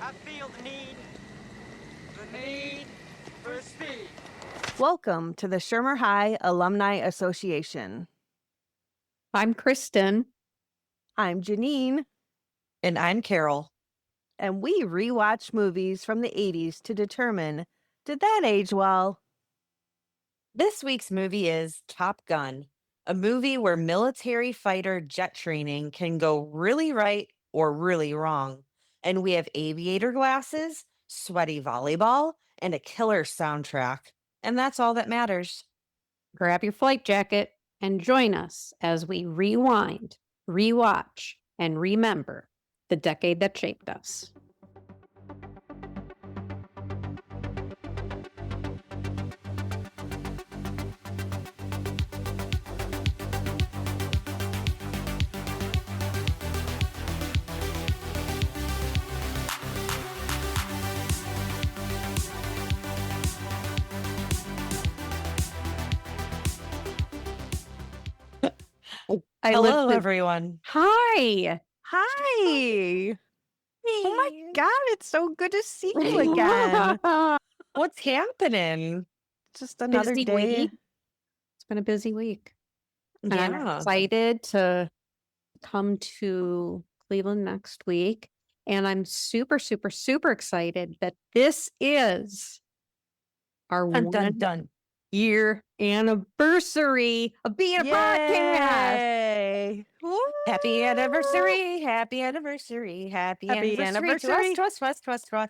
I feel the need for speed. Welcome to the Shermer High Alumni Association. I'm Kristin. I'm Jeannine, And I'm Carole. and we rewatch movies from the 80s to determine, did that age well? This week's movie is Top Gun, a movie where military fighter jet training can go really right or really wrong. And we have aviator glasses, sweaty volleyball, and a killer soundtrack. And that's all that matters. Grab your flight jacket and join us as we rewind, rewatch, and remember the decade that shaped us. Hello, everyone. Hi. Hi! Oh my God, it's so good to see you again. What's happening? Just another Busy day. week. It's been a busy week. And I'm Yeah. excited to come to Cleveland next week. And I'm super, super, super excited that this is our Dun, dun, 1 dun. year anniversary of being a podcast. Yay! Woo! Happy anniversary. Happy anniversary. Happy, Happy anniversary. To us, to us, to us, to us, to us.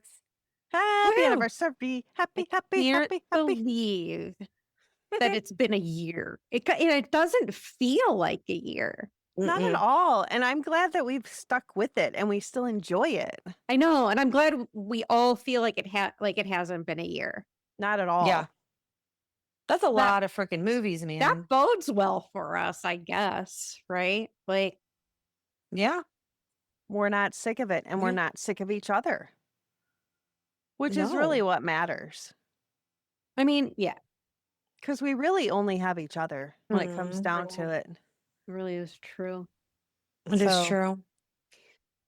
Happy Woo! happy, happy, happy, Can't happy, happy. believe that it's been a year. It doesn't feel like a year. Not at Mm-mm. all. And I'm glad that we've stuck with it and we still enjoy it. I know, and I'm glad we all feel like it hasn't been a year. Not at all. Yeah. That's a lot of freaking movies, man. That bodes well for us, I guess, right? Like, Yeah. We're not sick of it and we're Yeah. not sick of each other, which is really No. what matters. I mean, yeah, Because we really only have each other when it comes Mhm. down to it. it really is true. It is So- true.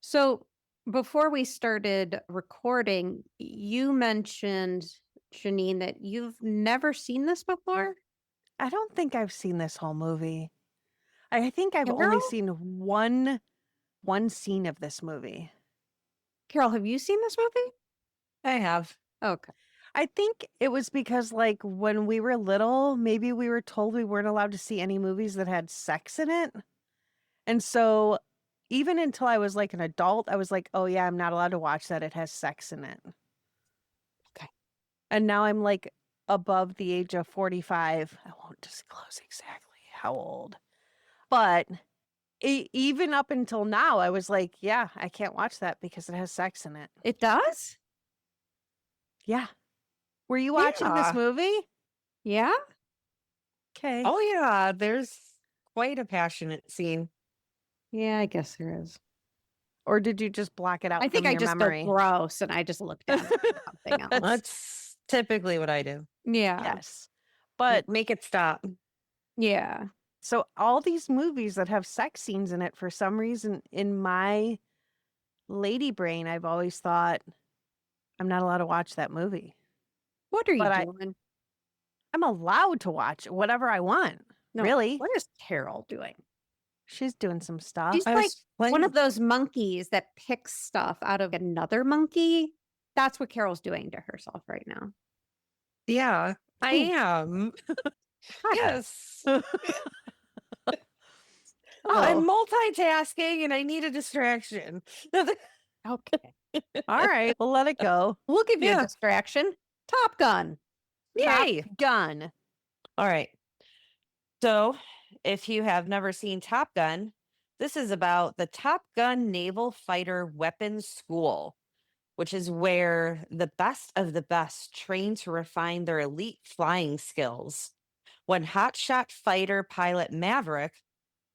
So before we started recording, you mentioned, Jeannine, that you've never seen this before. I don't think I've seen this whole movie. I think I've only Carole? seen one scene of this movie. Carole, have you seen this movie? I have. Okay. I think it was because, like, when we were little, maybe we were told we weren't allowed to see any movies that had sex in it. And so even until I was like an adult, I was like, oh yeah, I'm not allowed to watch that. It has sex in it. Okay. And now I'm like above the age of 45. I won't disclose exactly how old. But even up until now, I was like, yeah, I can't watch that because it has sex in it. It does? Yeah. Were you watching this Yeah. movie? Yeah. Okay. Oh, yeah. There's quite a passionate scene. Yeah, I guess there is. Or did you just block it out I think from I your just memory? go gross and I just looked at it or something else. That's typically what I do. Yeah. Yes. But Make it stop. Yeah. so all these movies that have sex scenes in it, for some reason, in my lady brain, I've always thought I'm not allowed to watch that movie. What are you But doing? I'm allowed to watch whatever I want. No, Really? What is Carole doing? She's doing some stuff. She's I like was playing. one of those monkeys that picks stuff out of another monkey. That's what Carole's doing to herself right now. Yeah, I Ooh. am. Yes. Oh. I'm multitasking and I need a distraction. Okay. All right. We'll let it go. We'll give you a Yeah. distraction. Top Gun. Yay. Top Gun. All right. So, if you have never seen Top Gun, this is about the Top Gun Naval Fighter Weapons School, which is where the best of the best train to refine their elite flying skills. When hotshot fighter pilot Maverick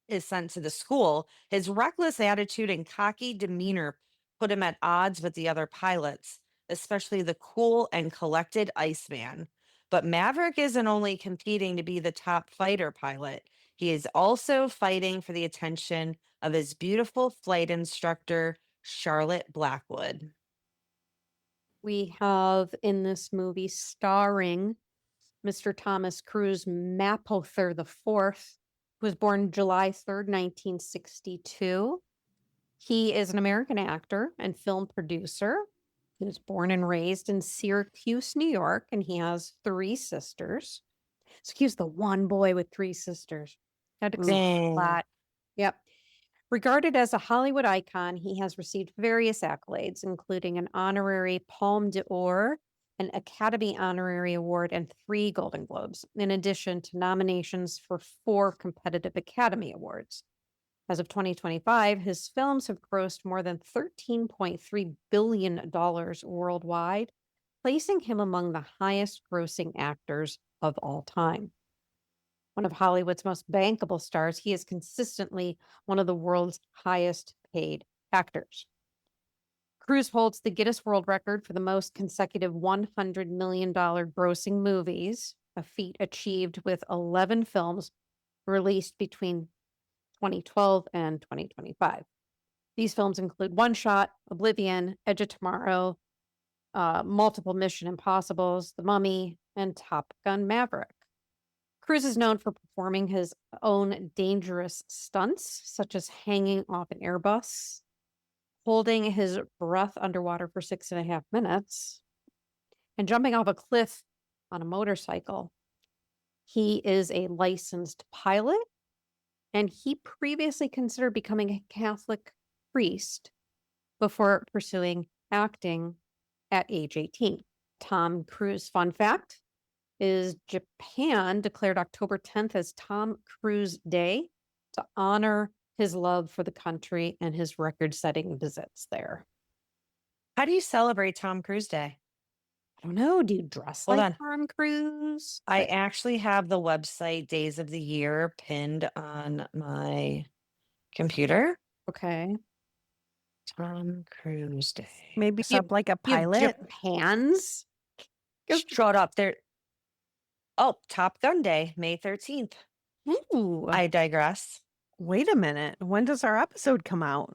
is sent to the school, his reckless attitude and cocky demeanor put him at odds with the other pilots, especially the cool and collected Iceman. But Maverick isn't only competing to be the top fighter pilot, he is also fighting for the attention of his beautiful flight instructor, Charlotte Blackwood. We have in this movie starring Mr. Thomas Cruise Mapother IV, who was born July 3rd, 1962. He is an American actor and film producer. He was born and raised in Syracuse, New York, and he has 3 sisters. So he's the one boy with 3 sisters. Had to explain Dang. that. Yep. Regarded as a Hollywood icon, he has received various accolades, including an honorary Palme d'Or, an Academy Honorary Award, and 3 Golden Globes, in addition to nominations for 4 competitive Academy Awards. As of 2025, his films have grossed more than $13.3 billion worldwide, placing him among the highest grossing actors of all time. One of Hollywood's most bankable stars, he is consistently one of the world's highest paid actors. Cruise holds the Guinness World Record for the most consecutive $100 million grossing movies, a feat achieved with 11 films released between 2012 and 2025. These films include One Shot, Oblivion, Edge of Tomorrow, multiple Mission Impossibles, The Mummy, and Top Gun Maverick. Cruise is known for performing his own dangerous stunts, such as hanging off an Airbus, holding his breath underwater for 6.5 minutes, and jumping off a cliff on a motorcycle. He is a licensed pilot, and he previously considered becoming a Catholic priest before pursuing acting at age 18. Tom Cruise fun fact is Japan declared October 10th as Tom Cruise Day to honor his love for the country and his record-setting visits there. How do you celebrate Tom Cruise Day? I don't know. Do you dress Hold like on. Tom Cruise? I actually have the website Days of the Year pinned on my computer. Okay. Tom Cruise Day. Maybe up like a You have pilot. Japan's? Shut up. There. Oh, Top Gun Day, May 13th. Ooh. I digress. Wait a minute. When does our episode come out?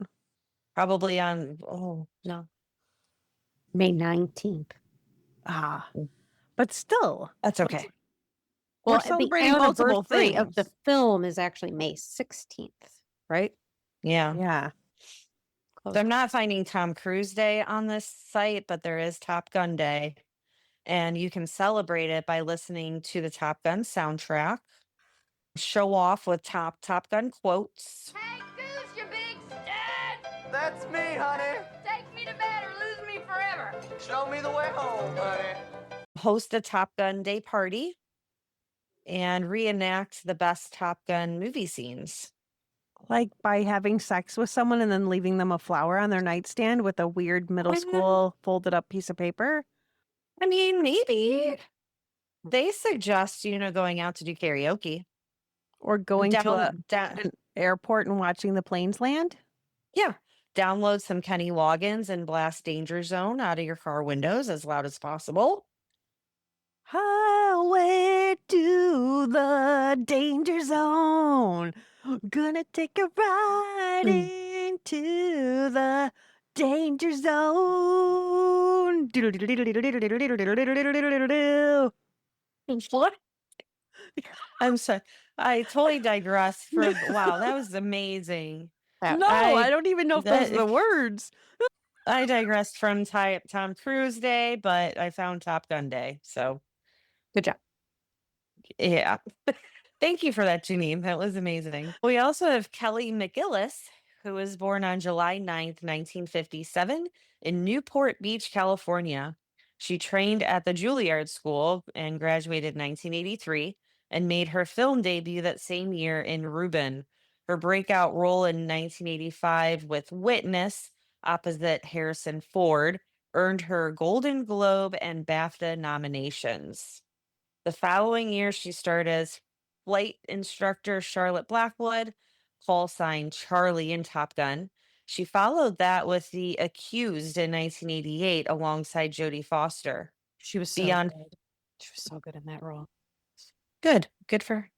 Probably on, no. May 19th. Ah, but still, That's okay. we're Well, celebrating the multiple anniversary things. of the film is actually May 16th, right? Yeah. Yeah. Close. So I'm not finding Tom Cruise Day on this site, but there is Top Gun Day. And you can celebrate it by listening to the Top Gun soundtrack. Show off with Top Gun quotes. Hey, Goose, you big stud! That's me, honey. Take me to bed or lose me forever. Show me the way home, honey. Host a Top Gun Day party and reenact the best Top Gun movie scenes. Like by having sex with someone and then leaving them a flower on their nightstand with a weird middle school folded up piece of paper. I mean, maybe. They suggest, going out to do karaoke. Or going to an airport and watching the planes land. Yeah. Download some Kenny Loggins and blast Danger Zone out of your car windows as loud as possible. Highway to the danger zone. Gonna take a ride into the danger zone. What? I'm sorry. I totally digressed from wow, that was amazing. No, I don't even know if those are the words. I digressed from Tom Cruise Day, but I found Top Gun Day. So good job. Yeah. Thank you for that, Jeannine. That was amazing. We also have Kelly McGillis, who was born on July 9th, 1957 in Newport Beach, California. She trained at the Juilliard School and graduated in 1983 and made her film debut that same year in Reuben. Her breakout role in 1985 with Witness opposite Harrison Ford earned her Golden Globe and BAFTA nominations. The following year, she starred as flight instructor Charlotte Blackwood, call sign Charlie in Top Gun. She followed that with The Accused in 1988 alongside Jodie Foster. She was so good. She was so good in that role. Good for her.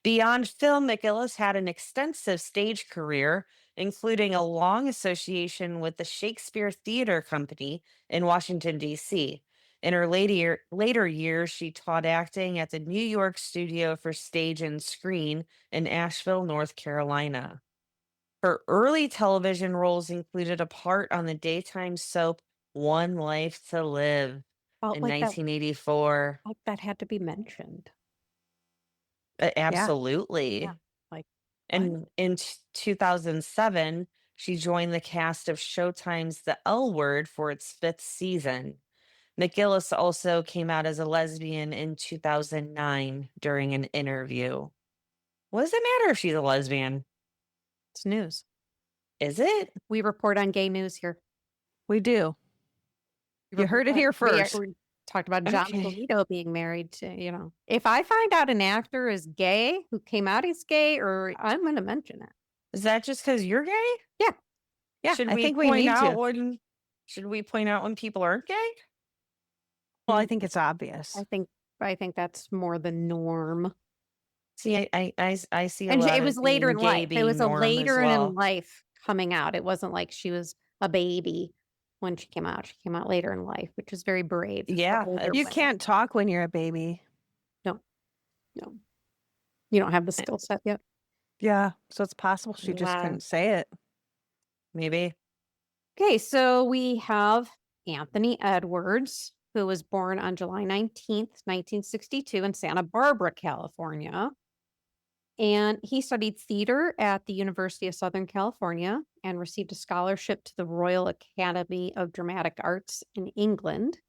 Beyond film, McGillis had an extensive stage career, including a long association with the Shakespeare Theater Company in Washington, D.C. In her later years, she taught acting at the New York Studio for Stage and Screen in Asheville, North Carolina. Her early television roles included a part on the daytime soap One Life to Live Felt in like that 1984. like that had to be mentioned. Absolutely. Yeah. Like And in 2007, she joined the cast of Showtime's The L Word for its fifth season. McGillis also came out as a lesbian in 2009 during an interview. What does it matter if she's a lesbian? it's news. Is it? We report on gay news here. We do. We You heard report it on- here we- first. We talked about John Okay. Polito being married to, if I find out an actor is gay who came out as gay, or I'm going to mention it. Is that just because you're gay? Yeah. Yeah, Should I we think we point need out to. when? Should we point out when people aren't gay? Well, I think it's obvious. I think that's more the norm. See, I see a And lot it of was later being in gay life. It being was a norm as later well. in life coming out. It wasn't like she was a baby when she came out. She came out later in life, which is very brave. for Yeah, older You women. can't talk when you're a baby. No. You don't have the skill set yet. Yeah, so it's possible she just Wow. couldn't say it. Maybe. Okay, so we have Anthony Edwards, who was born on July 19th, 1962 in Santa Barbara, California. And he studied theater at the University of Southern California and received a scholarship to the Royal Academy of Dramatic Arts in England.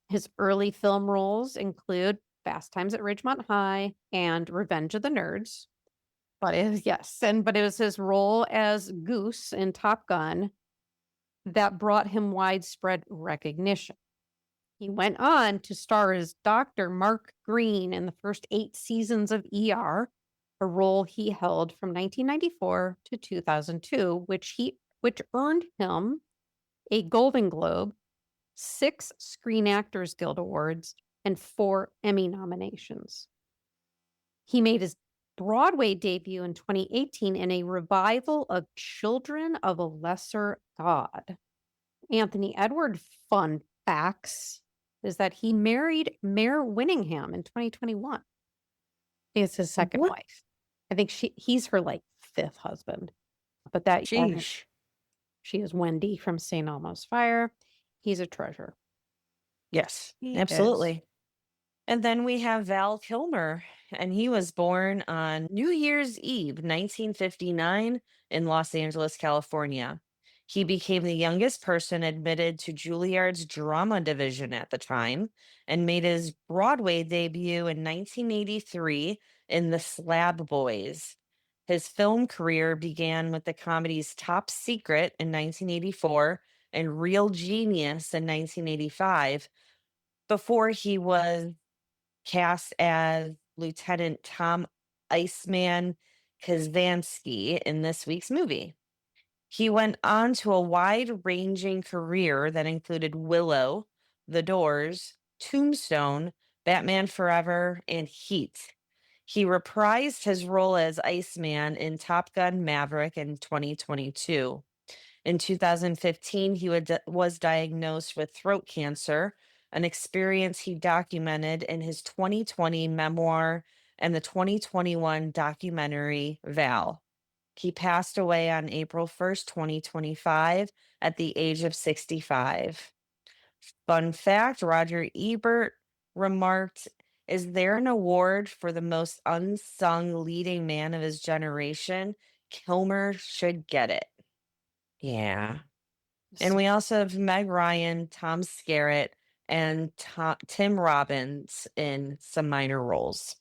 His early film roles include Fast Times at Ridgemont High and Revenge of the Nerds. But it was his role as Goose in Top Gun that brought him widespread recognition. He went on to star as Dr. Mark Green in the first 8 seasons of ER, a role he held from 1994 to 2002, which earned him a Golden Globe, 6 Screen Actors Guild Awards, and 4 Emmy nominations. He made his Broadway debut in 2018 in a revival of Children of a Lesser God. Anthony Edward fun facts is that he married Mare Winningham in 2021. It's his second What? wife. I think he's her like 5th husband. But Sheesh. she is Wendy from St. Elmo's Fire. He's a treasure. Yes, He absolutely. And then we have Val Kilmer, and he was born on New Year's Eve, 1959, in Los Angeles, California. He became the youngest person admitted to Juilliard's drama division at the time and made his Broadway debut in 1983 in The Slab Boys. His film career began with the comedies Top Secret in 1984 and Real Genius in 1985, before he was cast as Lieutenant Tom Iceman Kazansky in this week's movie. He went on to a wide-ranging career that included Willow, The Doors, Tombstone, Batman Forever, and Heat. He reprised his role as Iceman in Top Gun Maverick in 2022. In 2015, he was diagnosed with throat cancer, an experience he documented in his 2020 memoir and the 2021 documentary Val. He passed away on April 1st, 2025, at the age of 65. Fun fact, Roger Ebert remarked, "Is there an award for the most unsung leading man of his generation? Kilmer should get it." Yeah. And we also have Meg Ryan, Tom Skerritt, and Tim Robbins in some minor roles.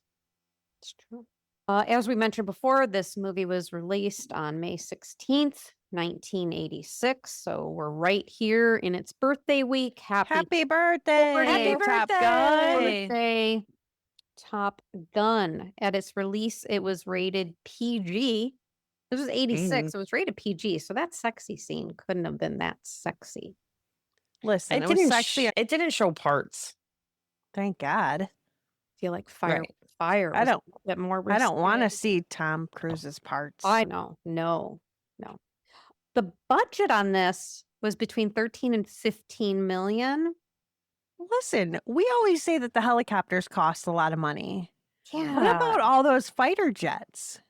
It's true. As we mentioned before, this movie was released on May 16th, 1986. So we're right here in its birthday week. Happy birthday, Top Gun. birthday, Top Gun. At its release, it was rated PG. This was 86. It was rated PG. So that sexy scene couldn't have been that sexy. Listen, It it was didn't, sexy. it didn't show parts. Thank God. I feel like fire. Right. Fire. I was don't- a bit more I don't want to risque. see Tom Cruise's parts. I know. No. No. The budget on this was between 13 and 15 million. Listen, we always say that the helicopters cost a lot of money. What Yeah. about all those fighter jets?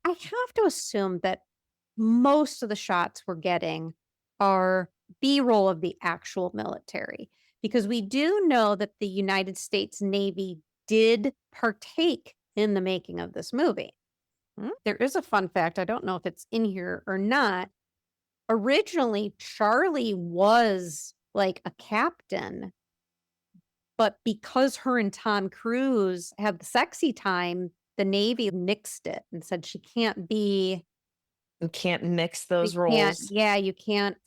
I have to assume that most of the shots we're getting are B-roll of the actual military, because we do know that the United States Navy did partake in the making of this movie. Hmm? There is a fun fact. I don't know if it's in here or not. Originally, Charlie was like a captain, but because her and Tom Cruise have the sexy time, the Navy nixed it and said she can't be. You can't mix You those can't, roles. yeah, you can't.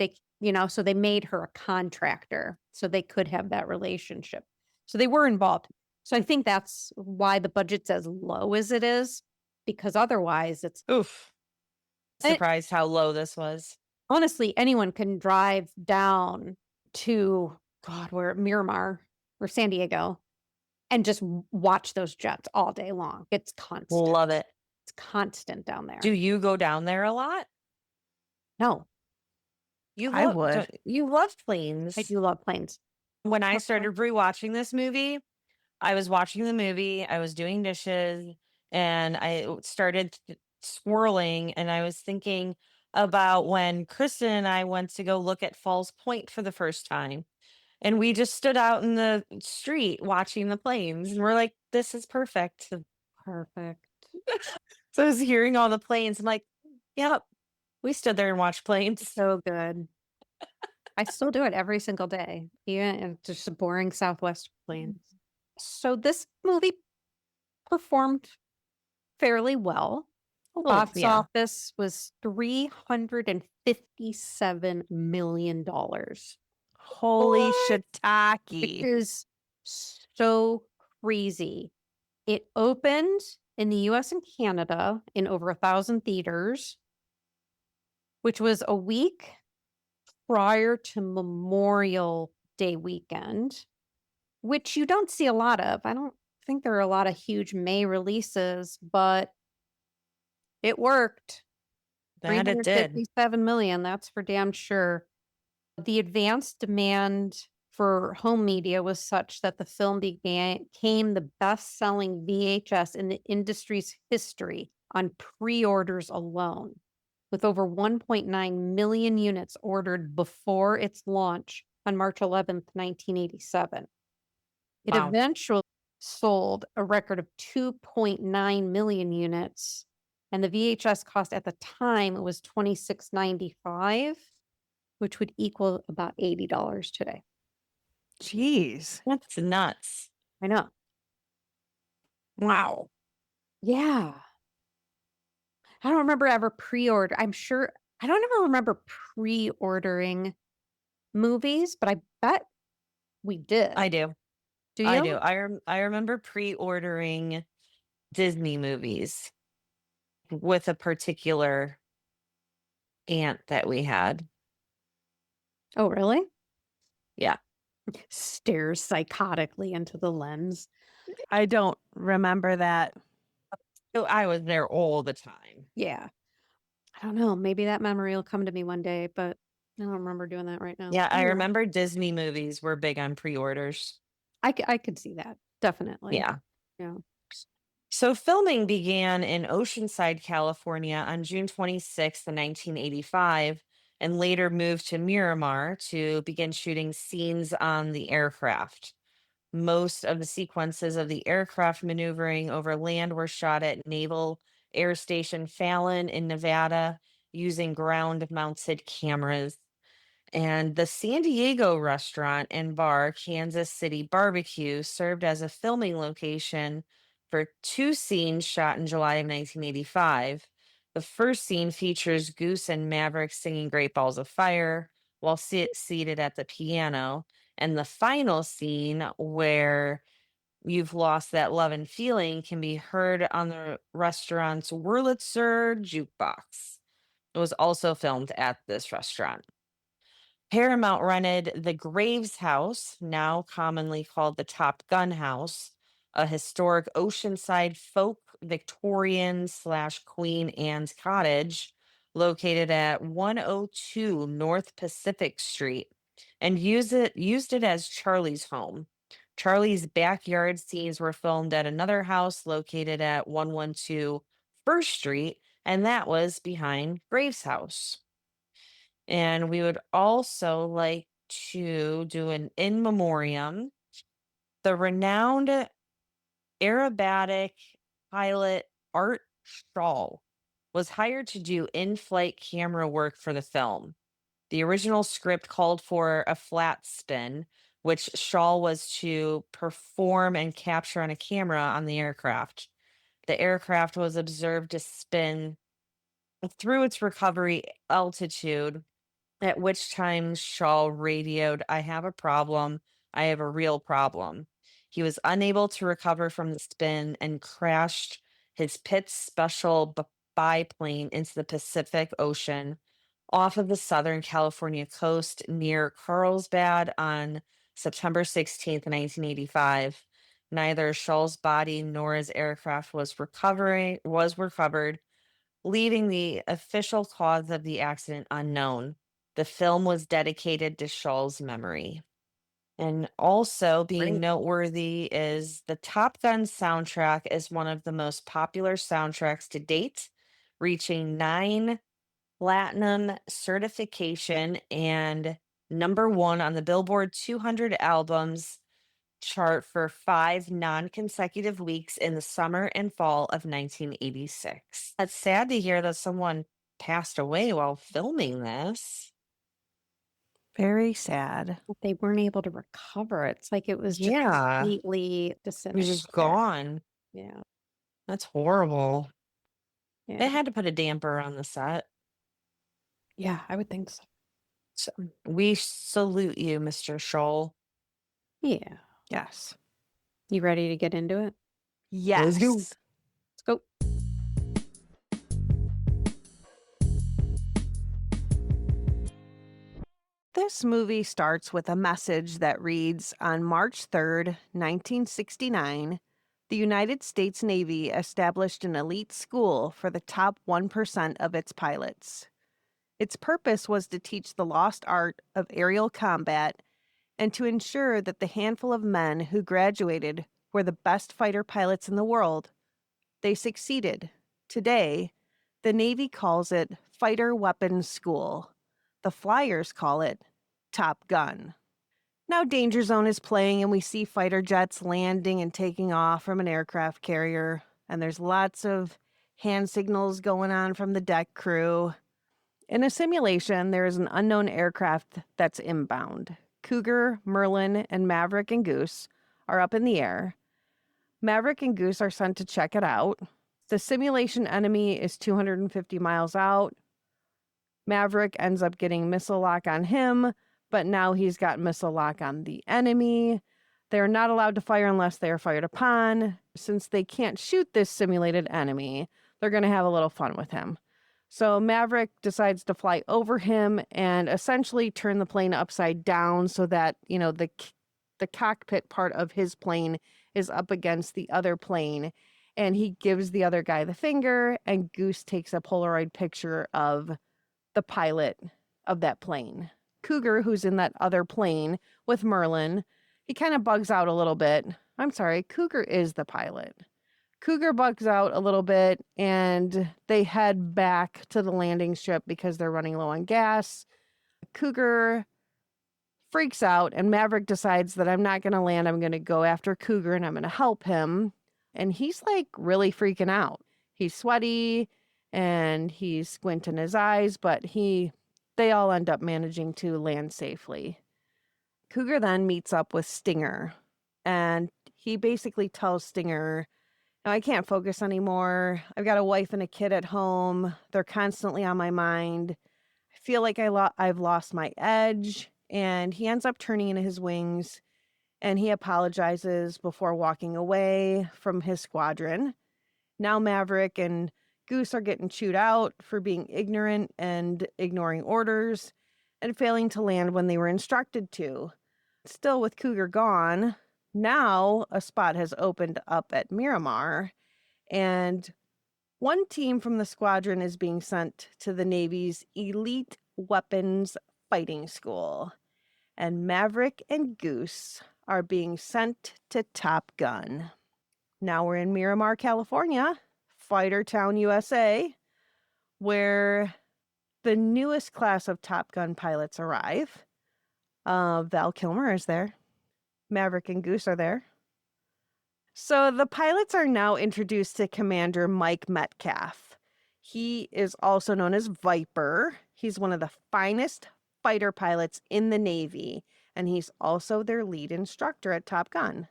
So they made her a contractor so they could have that relationship. So they were involved. So I think that's why the budget's as low as it is, because otherwise it's Oof. And- Surprised how low this was. honestly, anyone can drive down to where Miramar or San Diego and just watch those jets all day long. It's constant. Love it. It's constant down there. Do you go down there a lot? No, I would. You love planes. I do love planes. When I Okay. started rewatching this movie, I was watching the movie, I was doing dishes, and I started swirling, and I was thinking about when Kristin and I went to go look at Falls Point for the first time. And we just stood out in the street watching the planes, and we're like, this is perfect. Perfect. So I was hearing all the planes. I'm like, yep, we stood there and watched planes. So good. I still do it every single day, even if it's just a boring Southwest plane. So this movie performed fairly well. Box yeah. office was $357 million, Holy which shiitake. is so crazy. It opened in the US and Canada in over 1,000 theaters, which was a week prior to Memorial Day weekend, which you don't see a lot of. I don't think there are a lot of huge May releases, but it worked. That it did. 357 million, that's for damn sure. The advanced demand for home media was such that the film became the best-selling VHS in the industry's history on pre-orders alone, with over 1.9 million units ordered before its launch on March 11th, 1987. It Wow. eventually sold a record of 2.9 million units, and the VHS cost at the time was $26.95, which would equal about $80 today. Jeez. That's nuts. I know. Wow. Yeah. I don't remember ever pre-order. I don't ever remember pre-ordering movies, but I bet we did. I do. Do you? I do. I remember pre-ordering Disney movies with a particular aunt that we had. Oh, really? Yeah. Stares psychotically into the lens. I don't remember that. So I was there all the time. Yeah. I don't know. Maybe that memory will come to me one day, but I don't remember doing that right now. Yeah, I Yeah. remember Disney movies were big on pre-orders. I could see that. Definitely. Yeah. Yeah. So filming began in Oceanside, California on June 26th, 1985, and later moved to Miramar to begin shooting scenes on the aircraft. Most of the sequences of the aircraft maneuvering over land were shot at Naval Air Station Fallon in Nevada using ground-mounted cameras. And the San Diego restaurant and bar, Kansas City Barbecue, served as a filming location for two scenes shot in July of 1985. The first scene features Goose and Maverick singing Great Balls of Fire while seated at the piano. And the final scene, where You've Lost That Love and Feeling, can be heard on the restaurant's Wurlitzer jukebox. It was also filmed at this restaurant. Paramount rented the Graves House, now commonly called the Top Gun House, a historic oceanside folk Victorian / Queen Anne's cottage located at 102 North Pacific Street, and used it as Charlie's home. Charlie's backyard scenes were filmed at another house located at 112 First Street, and that was behind Graves' house. And we would also like to do an in memoriam. The renowned aerobatic pilot Art Shaw was hired to do in flight camera work for the film. The original script called for a flat spin, which Shaw was to perform and capture on a camera on the aircraft. The aircraft was observed to spin through its recovery altitude, at which time Shaw radioed, "I have a problem. I have a real problem." He was unable to recover from the spin and crashed his Pitts Special biplane into the Pacific Ocean off of the Southern California coast near Carlsbad on September 16th, 1985. Neither Shaw's body nor his aircraft was recovered, leaving the official cause of the accident unknown. The film was dedicated to Shaw's memory. And also being Great. noteworthy is the Top Gun soundtrack is one of the most popular soundtracks to date, reaching 9 platinum certification and #1 on the Billboard 200 albums chart for 5 non-consecutive weeks in the summer and fall of 1986. It's sad to hear that someone passed away while filming this. Very sad. But they weren't able to recover. It's like it was just Yeah, completely it was disintegrated. just gone. Yeah. That's horrible. Yeah. They had to put a damper on the set. Yeah, I would think so. So we salute you, Mr. Scholl. Yeah. Yes. You ready to get into it? Yes. Let's go. This movie starts with a message that reads, "On March 3rd, 1969, the United States Navy established an elite school for the top 1% of its pilots. Its purpose was to teach the lost art of aerial combat and to ensure that the handful of men who graduated were the best fighter pilots in the world. They succeeded. Today, the Navy calls it Fighter Weapons School. The Flyers call it Top Gun." Now Danger Zone is playing and we see fighter jets landing and taking off from an aircraft carrier, and there's lots of hand signals going on from the deck crew. In a simulation, there is an unknown aircraft that's inbound. Cougar, Merlin, and Maverick and Goose are up in the air. Maverick and Goose are sent to check it out. The simulation enemy is 250 miles out. Maverick ends up getting missile lock on him, but now he's got missile lock on the enemy. They're not allowed to fire unless they are fired upon. Since they can't shoot this simulated enemy, they're going to have a little fun with him. So Maverick decides to fly over him and essentially turn the plane upside down so that, the cockpit part of his plane is up against the other plane. And he gives the other guy the finger, and Goose takes a Polaroid picture of the pilot of that plane. Cougar, who's in that other plane with Merlin, he kind of bugs out a little bit. I'm sorry, Cougar is the pilot. Cougar bugs out a little bit and they head back to the landing strip because they're running low on gas. Cougar freaks out and Maverick decides that I'm not going to land. I'm going to go after Cougar and I'm going to help him. And he's like really freaking out. He's sweaty and he's squinting his eyes, but they all end up managing to land safely. Cougar then meets up with Stinger and he basically tells Stinger, "Now I can't focus anymore. I've got a wife and a kid at home. They're constantly on my mind. I feel like I've lost my edge." And he ends up turning in his wings and he apologizes before walking away from his squadron. Now Maverick and Goose are getting chewed out for being ignorant and ignoring orders and failing to land when they were instructed to. Still, with Cougar gone, now a spot has opened up at Miramar, and One team from the squadron is being sent to the Navy's Elite Weapons Fighting School, and Maverick and Goose are being sent to Top Gun. Now we're in Miramar, California, Fighter Town, USA, where the newest class of Top Gun pilots arrive. Val Kilmer is there. Maverick and Goose are there. So the pilots are now introduced to Commander Mike Metcalf. He is also known as Viper. He's one of the finest fighter pilots in the Navy, and he's also their lead instructor at Top Gun.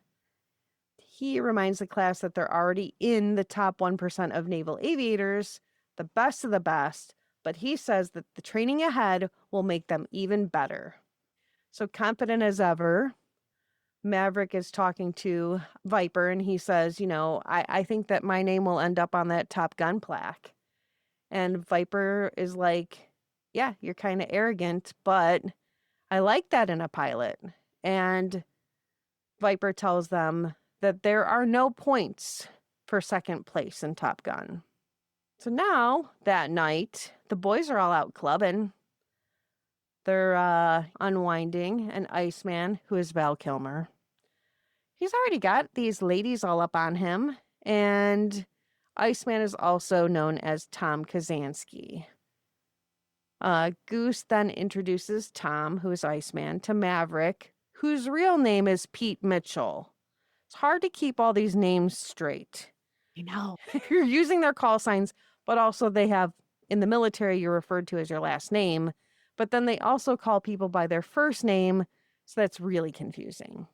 He reminds the class that they're already in the top 1% of naval aviators, the best of the best, but he says that the training ahead will make them even better. So confident as ever, Maverick is talking to Viper, and he says, I think that my name will end up on that Top Gun plaque. And Viper is like, yeah, you're kind of arrogant, but I like that in a pilot. And Viper tells them that there are no points for second place in Top Gun. So now, that night, the boys are all out clubbing. They're unwinding, and Iceman, who is Val Kilmer, he's already got these ladies all up on him, and Iceman is also known as Tom Kazansky. Goose then introduces Tom, who is Iceman, to Maverick, whose real name is Pete Mitchell. It's hard to keep all these names straight. You know. You're using their call signs, but also they have, in the military, you're referred to as your last name, but then they also call people by their first name, so that's really confusing.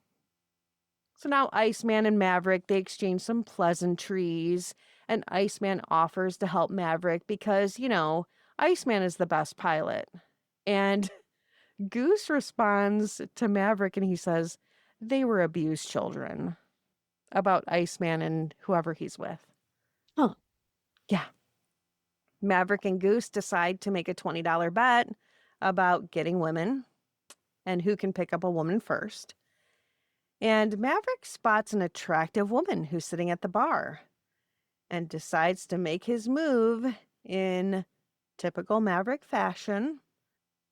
So now Iceman and Maverick, they exchange some pleasantries, and Iceman offers to help Maverick because, Iceman is the best pilot. And Goose responds to Maverick and he says, they were abused children, about Iceman and whoever he's with. Huh. Yeah. Maverick and Goose decide to make a $20 bet about getting women and who can pick up a woman first. And Maverick spots an attractive woman who's sitting at the bar and decides to make his move in typical Maverick fashion.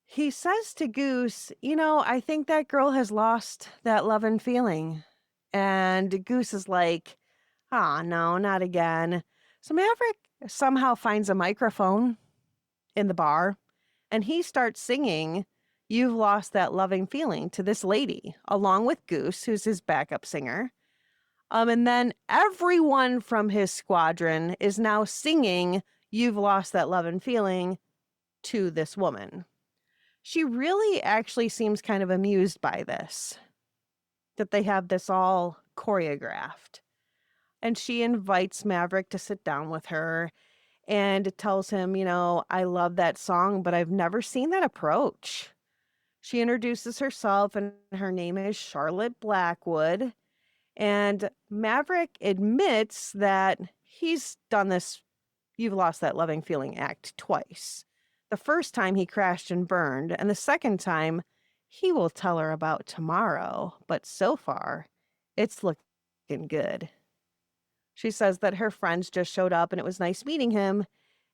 He says to Goose, I think that girl has lost that love and feeling. And Goose is like, oh, no, not again. So Maverick somehow finds a microphone in the bar, and he starts singing You've Lost That Loving Feeling to this lady, along with Goose, who's his backup singer. And then everyone from his squadron is now singing You've Lost That Loving Feeling to this woman. She really actually seems kind of amused by this, that they have this all choreographed. And she invites Maverick to sit down with her and tells him, I love that song, but I've never seen that approach. She introduces herself, and her name is Charlotte Blackwood. And Maverick admits that he's done this You've Lost That Loving Feeling act twice. The first time he crashed and burned, and the second time he will tell her about tomorrow. But so far, it's looking good. She says that her friends just showed up and it was nice meeting him.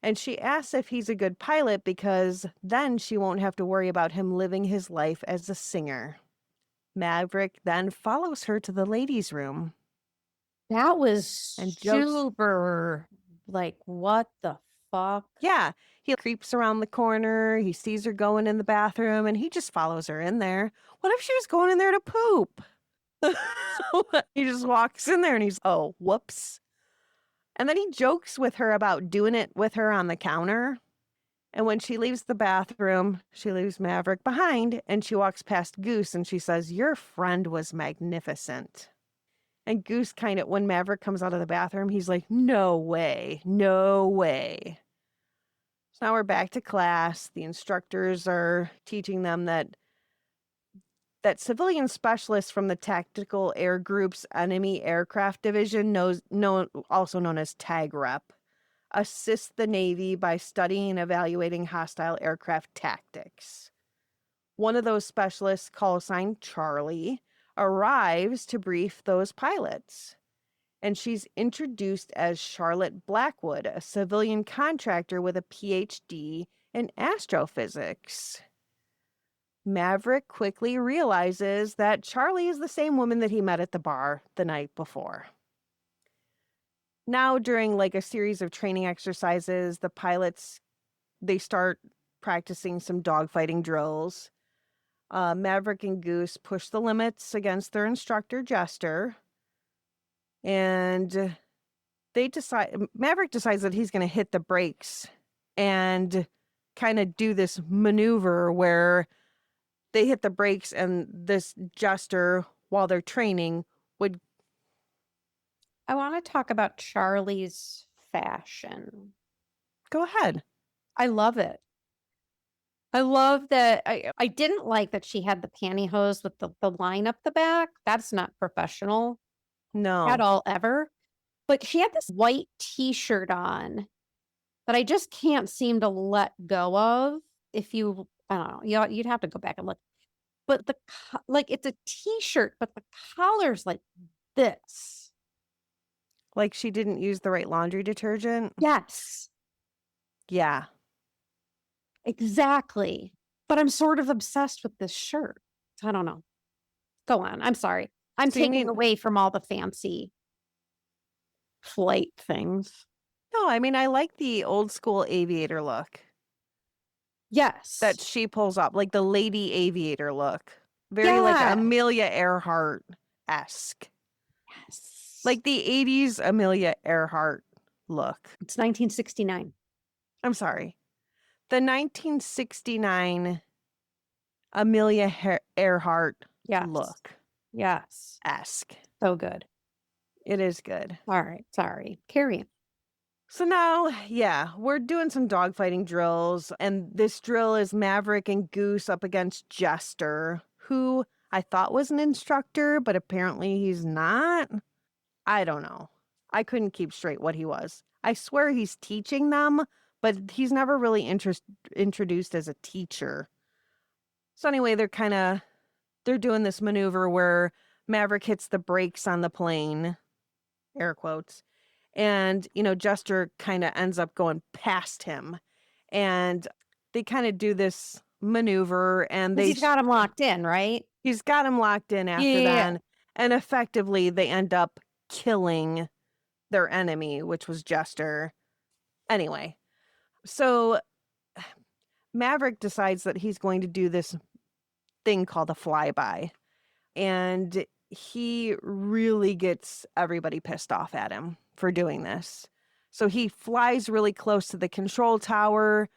And she asks if he's a good pilot because then she won't have to worry about him living his life as a singer. Maverick then follows her to the ladies' room. That was And jokes- super, what the fuck? Yeah, he creeps around the corner. He sees her going in the bathroom and he just follows her in there. What if she was going in there to poop? He just walks in there and he's, oh, whoops. And then he jokes with her about doing it with her on the counter. And when she leaves the bathroom, she leaves Maverick behind and she walks past Goose and she says, your friend was magnificent. And Goose when Maverick comes out of the bathroom, he's like, no way, no way. So now we're back to class. The instructors are teaching them that civilian specialists from the Tactical Air Group's Enemy Aircraft Division, also known as TAG Rep, assist the Navy by studying and evaluating hostile aircraft tactics. One of those specialists, call sign Charlie, arrives to brief those pilots. and she's introduced as Charlotte Blackwood, a civilian contractor with a PhD in astrophysics. Maverick quickly realizes that Charlie is the same woman that he met at the bar the night before. Now, during like a series of training exercises, the pilots, they start practicing some dogfighting drills. Maverick and Goose push the limits against their instructor, Jester. And Maverick decides that he's going to hit the brakes and kind of do this maneuver where they hit the brakes and this Jester, while they're training, would... I want to talk about Charlie's fashion. Go ahead. I love it. I love that. I didn't like that she had the pantyhose with the line up the back. That's not professional No. at all, ever. But she had this white t-shirt on that I just can't seem to let go of. If you, I don't know, you'd have to go back and look. But it's a t-shirt, but the collar's like this. Like she didn't use the right laundry detergent? Yes, Yeah. exactly. But I'm sort of obsessed with this shirt. I don't know. Go on. I'm sorry. I'm So you taking mean- away from all the fancy flight things. No, I mean, I like the old school aviator look Yes. that she pulls up, like the lady aviator look. Very like Yeah. Amelia Earhart-esque. Yes. Like the 80s Amelia Earhart look. It's 1969. I'm sorry. The 1969 Amelia Earhart Yes. look. Yes. Esque. So good. It is good. All right. Sorry. Carry on. So now, yeah, we're doing some dogfighting drills, and this drill is Maverick and Goose up against Jester, who I thought was an instructor, but apparently he's not. I don't know. I couldn't keep straight what he was. I swear he's teaching them, but he's never really introduced as a teacher. So anyway, they're doing this maneuver where Maverick hits the brakes on the plane, air quotes, and, Jester kind of ends up going past him. And they kind of do this maneuver, and 'Cause he's got him locked in, right? he's got him locked in after Yeah. then. And effectively, they end up killing their enemy, which was Jester. Anyway, so Maverick decides that he's going to do this thing called a flyby. And he really gets everybody pissed off at him for doing this. So he flies really close to the control tower,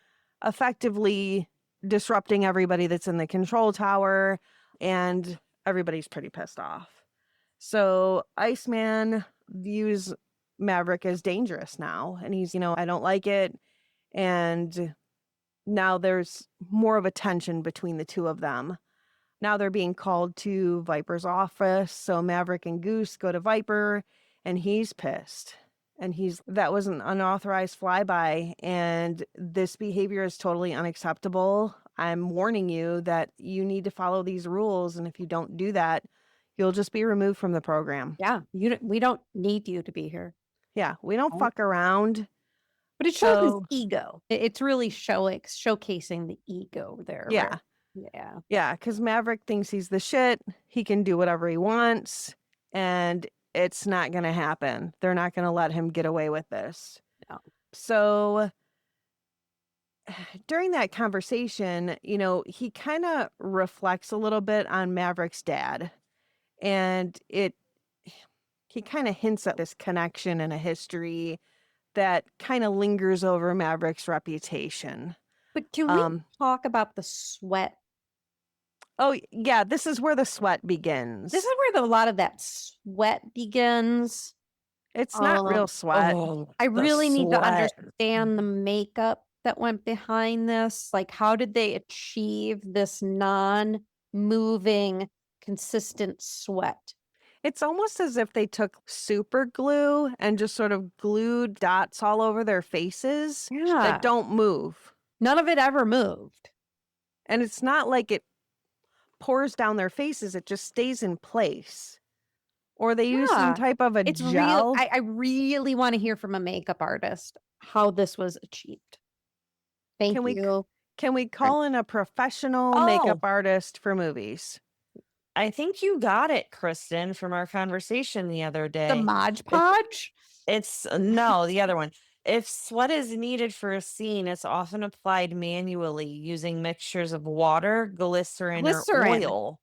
effectively disrupting everybody that's in the control tower, and everybody's pretty pissed off. So Iceman views Maverick as dangerous now, and he's, I don't like it. And now there's more of a tension between the two of them. Now they're being called to Viper's office. So Maverick and Goose go to Viper, and he's pissed. And that was an unauthorized flyby, and this behavior is totally unacceptable. I'm warning you that you need to follow these rules, and if you don't do that, you'll just be removed from the program. Yeah. We don't need you to be here. Yeah, we don't Oh. fuck around. But it shows his So- ego. It's really showcasing the ego there. Yeah. Yeah. Yeah, because Maverick thinks he's the shit. He can do whatever he wants, and it's not going to happen. They're not going to let him get away with this. No. So during that conversation, he kind of reflects a little bit on Maverick's dad, and he kind of hints at this connection and a history that kind of lingers over Maverick's reputation. But can we talk about the sweat? Oh, yeah, this is where the sweat begins. This is where a lot of that sweat begins. It's not real sweat. I really need to sweat. understand the makeup that went behind this. Like, how did they achieve this non-moving, consistent sweat? It's almost as if they took super glue and just sort of glued dots all over their faces Yeah. that don't move. None of it ever moved. And it's not like it pours down their faces, it just stays in place. Or they use some Yeah. type of a It's real. gel. I really want to hear from a makeup artist how this was achieved. Thank Can we you. Can we call in a professional makeup Oh, artist for movies? I think you got it, Kristen, from our conversation the other The day. Mod If Podge? it's no, the other one. If sweat is needed for a scene, it's often applied manually using mixtures of water, glycerin, or Glycerin. oil.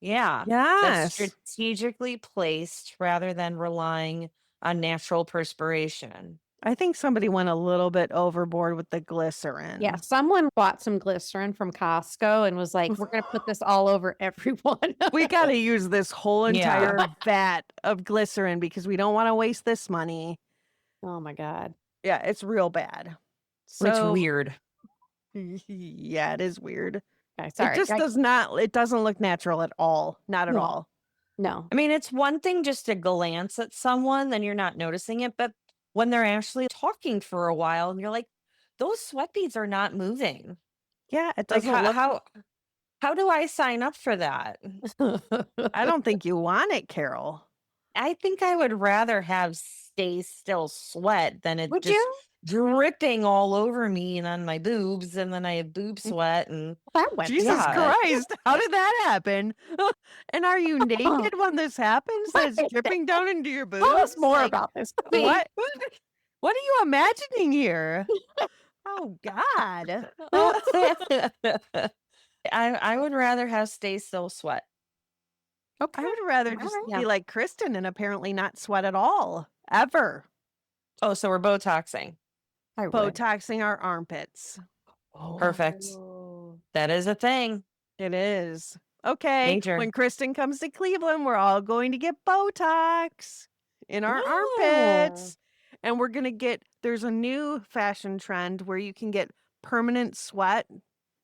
Yeah, that's Yes. strategically placed rather than relying on natural perspiration. I think somebody went a little bit overboard with the glycerin. Yeah, someone bought some glycerin from Costco and was like, we're going to put this all over everyone. We got to use this whole Yeah. entire vat of glycerin because we don't want to waste this money. Oh my God. Yeah, it's real bad. It's So weird. yeah, it is weird. Okay, It sorry. just it doesn't look natural at all. Not at No. all. No. I mean, it's one thing just to glance at someone, then you're not noticing it, but when they're actually talking for a while and you're like, those sweat beads are not moving. Yeah, it Like doesn't look how do I sign up for that? I don't think you want it, Carole. I think I would rather have stay still sweat than it Would just you? dripping all over me and on my boobs, and then I have boob sweat and That went Jesus Yeah. Christ, how did that happen? And are you naked when this happens? That's dripping down into your boobs? Tell us more Like, about this. Queen. what? What are you imagining here? Oh God. I would rather have stay still sweat. Okay. I would rather just right. be like Kristin and apparently not sweat at all. Ever. Oh, so we're Botoxing. I would. Botoxing our armpits. Perfect. Oh. That is a thing. It is. Okay. Major. When Kristin comes to Cleveland, we're all going to get Botox in our Yeah. armpits. And we're going to there's a new fashion trend where you can get permanent sweat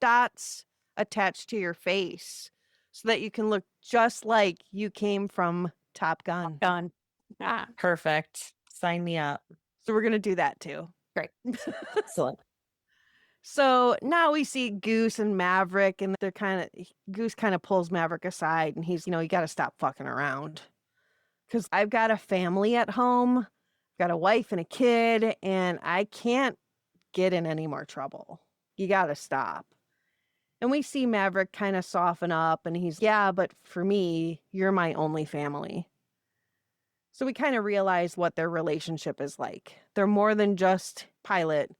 dots attached to your face so that you can look just like you came from Top Gun. Done. Ah, Perfect. Sign me up. So we're going to do that too. great. Excellent. So now we see Goose and Maverick, and Goose kind of pulls Maverick aside, and he's, you got to stop fucking around. Because I've got a family at home, I've got a wife and a kid, and I can't get in any more trouble. You got to stop. And we see Maverick kind of soften up, and he's, yeah, but for me, you're my only family. So we kind of realize what their relationship is like. They're more than just pilot.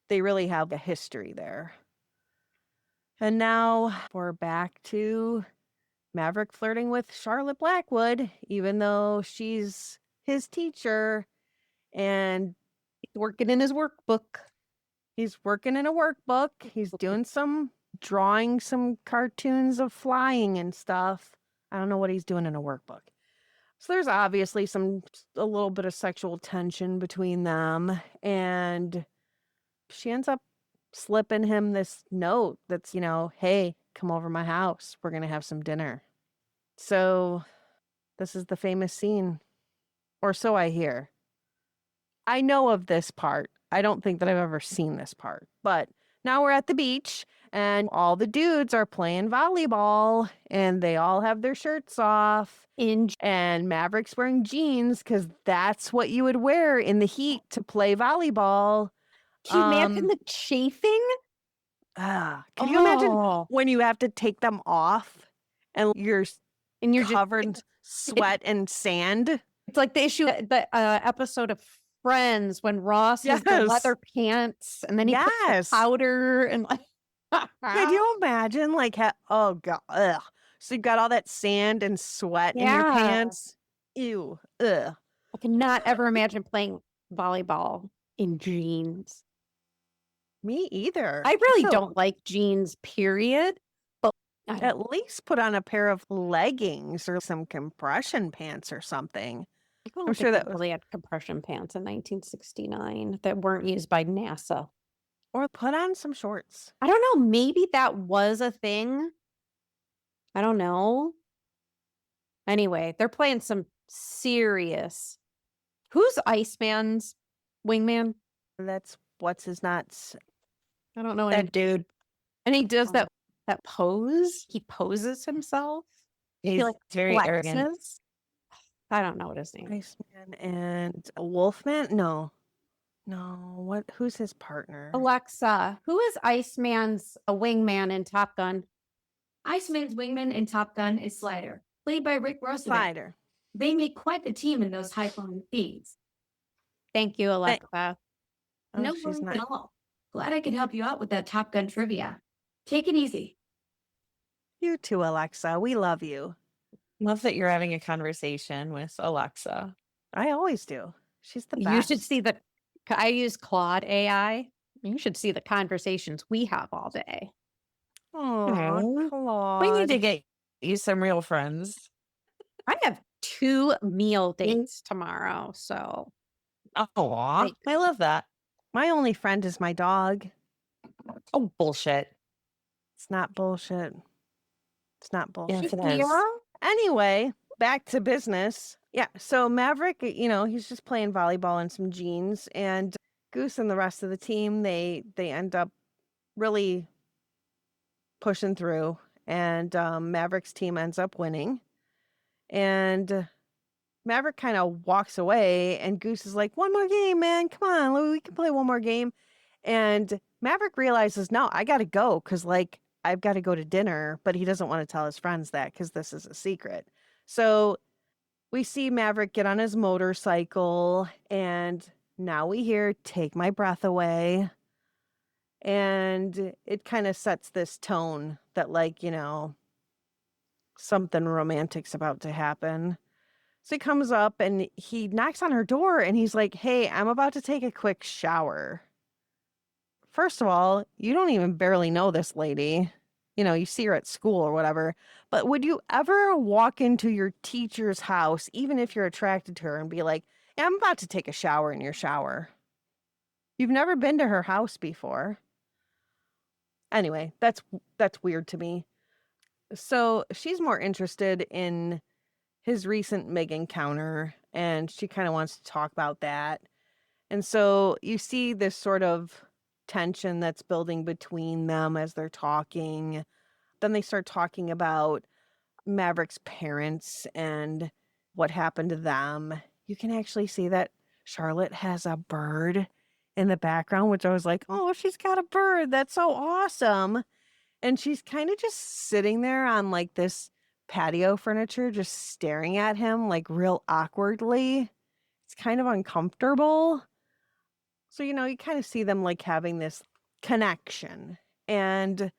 They really have a history there. And now we're back to Maverick flirting with Charlotte Blackwood, even though she's his teacher, and Working in his workbook. he's working in a workbook. He's drawing some cartoons of flying and stuff. I don't know what he's doing in a workbook. So there's obviously a little bit of sexual tension between them, and she ends up slipping him this note that's, hey, come over my house. We're going to have some dinner. So this is the famous scene, or so I hear. I know of this part. I don't think that I've ever seen this part, but now we're at the beach and all the dudes are playing volleyball and they all have their shirts off. And Maverick's wearing jeans because that's what you would wear in the heat to play volleyball. Can you imagine the chafing? Can you imagine when you have to take them off and you're covered in sweat and sand? It's like the issue, the episode of Friends when Ross has the leather pants and then he puts the powder and like. Could you imagine oh God, ugh. So you've got all that sand and sweat in your pants. Ew, ugh. I cannot ever imagine playing volleyball in jeans. Me either. I really don't like jeans, period. But at least put on a pair of leggings or some compression pants or something. I'm sure that really had compression pants in 1969 that weren't used by NASA. Or put on some shorts. I don't know. Maybe that was a thing. I don't know. Anyway, they're playing some serious. Who's Iceman's wingman? That's what's his nuts. I don't know. That dude. And he does that pose. He poses himself. He's he very arrogant. I don't know what his name is. Iceman and Wolfman? No. Who's his partner? Alexa, who is Iceman's a wingman in Top Gun? Iceman's wingman in Top Gun is Slider, played by Rick Rossovich. Slider. They make quite the team in those high-flying feeds. Thank you, Alexa. Oh, No she's worries not. at all. Glad I could help you out with that Top Gun trivia. Take it easy. You too, Alexa. We love you. Love that you're having a conversation with Alexa. I always do. She's the best. You should see I use Claude AI. You should see the conversations we have all day. Oh, Claude. We need to get you some real friends. I have 2 meal dates tomorrow, so Oh, I love that. My only friend is my dog. Oh, bullshit. It's not bullshit. It's not bullshit. Yes, it is. Anyway, back to business. Yeah, so Maverick, he's just playing volleyball in some jeans, and Goose and the rest of the team, they end up really pushing through, and Maverick's team ends up winning. And Maverick kind of walks away, and Goose is like, "One more game, man. Come on, we can play one more game." And Maverick realizes, no, I got to go because, I've got to go to dinner, but he doesn't want to tell his friends that because this is a secret. So we see Maverick get on his motorcycle, and now we hear "Take My Breath Away." And it kind of sets this tone that, something romantic's about to happen. So he comes up and he knocks on her door and he's like, "Hey, I'm about to take a quick shower." First of all, you don't even barely know this lady. You see her at school or whatever. But would you ever walk into your teacher's house, even if you're attracted to her, and be like, "Yeah, I'm about to take a shower in your shower"? You've never been to her house before. Anyway, that's weird to me. So she's more interested in his recent Meg encounter, and she kind of wants to talk about that. And so you see this sort of tension that's building between them as they're talking. Then they start talking about Maverick's parents and what happened to them. You can actually see that Charlotte has a bird in the background, which I was like, "Oh, she's got a bird. That's so awesome." And she's kind of just sitting there on this patio furniture, just staring at him real awkwardly. It's kind of uncomfortable. So, you kind of see them having this connection. And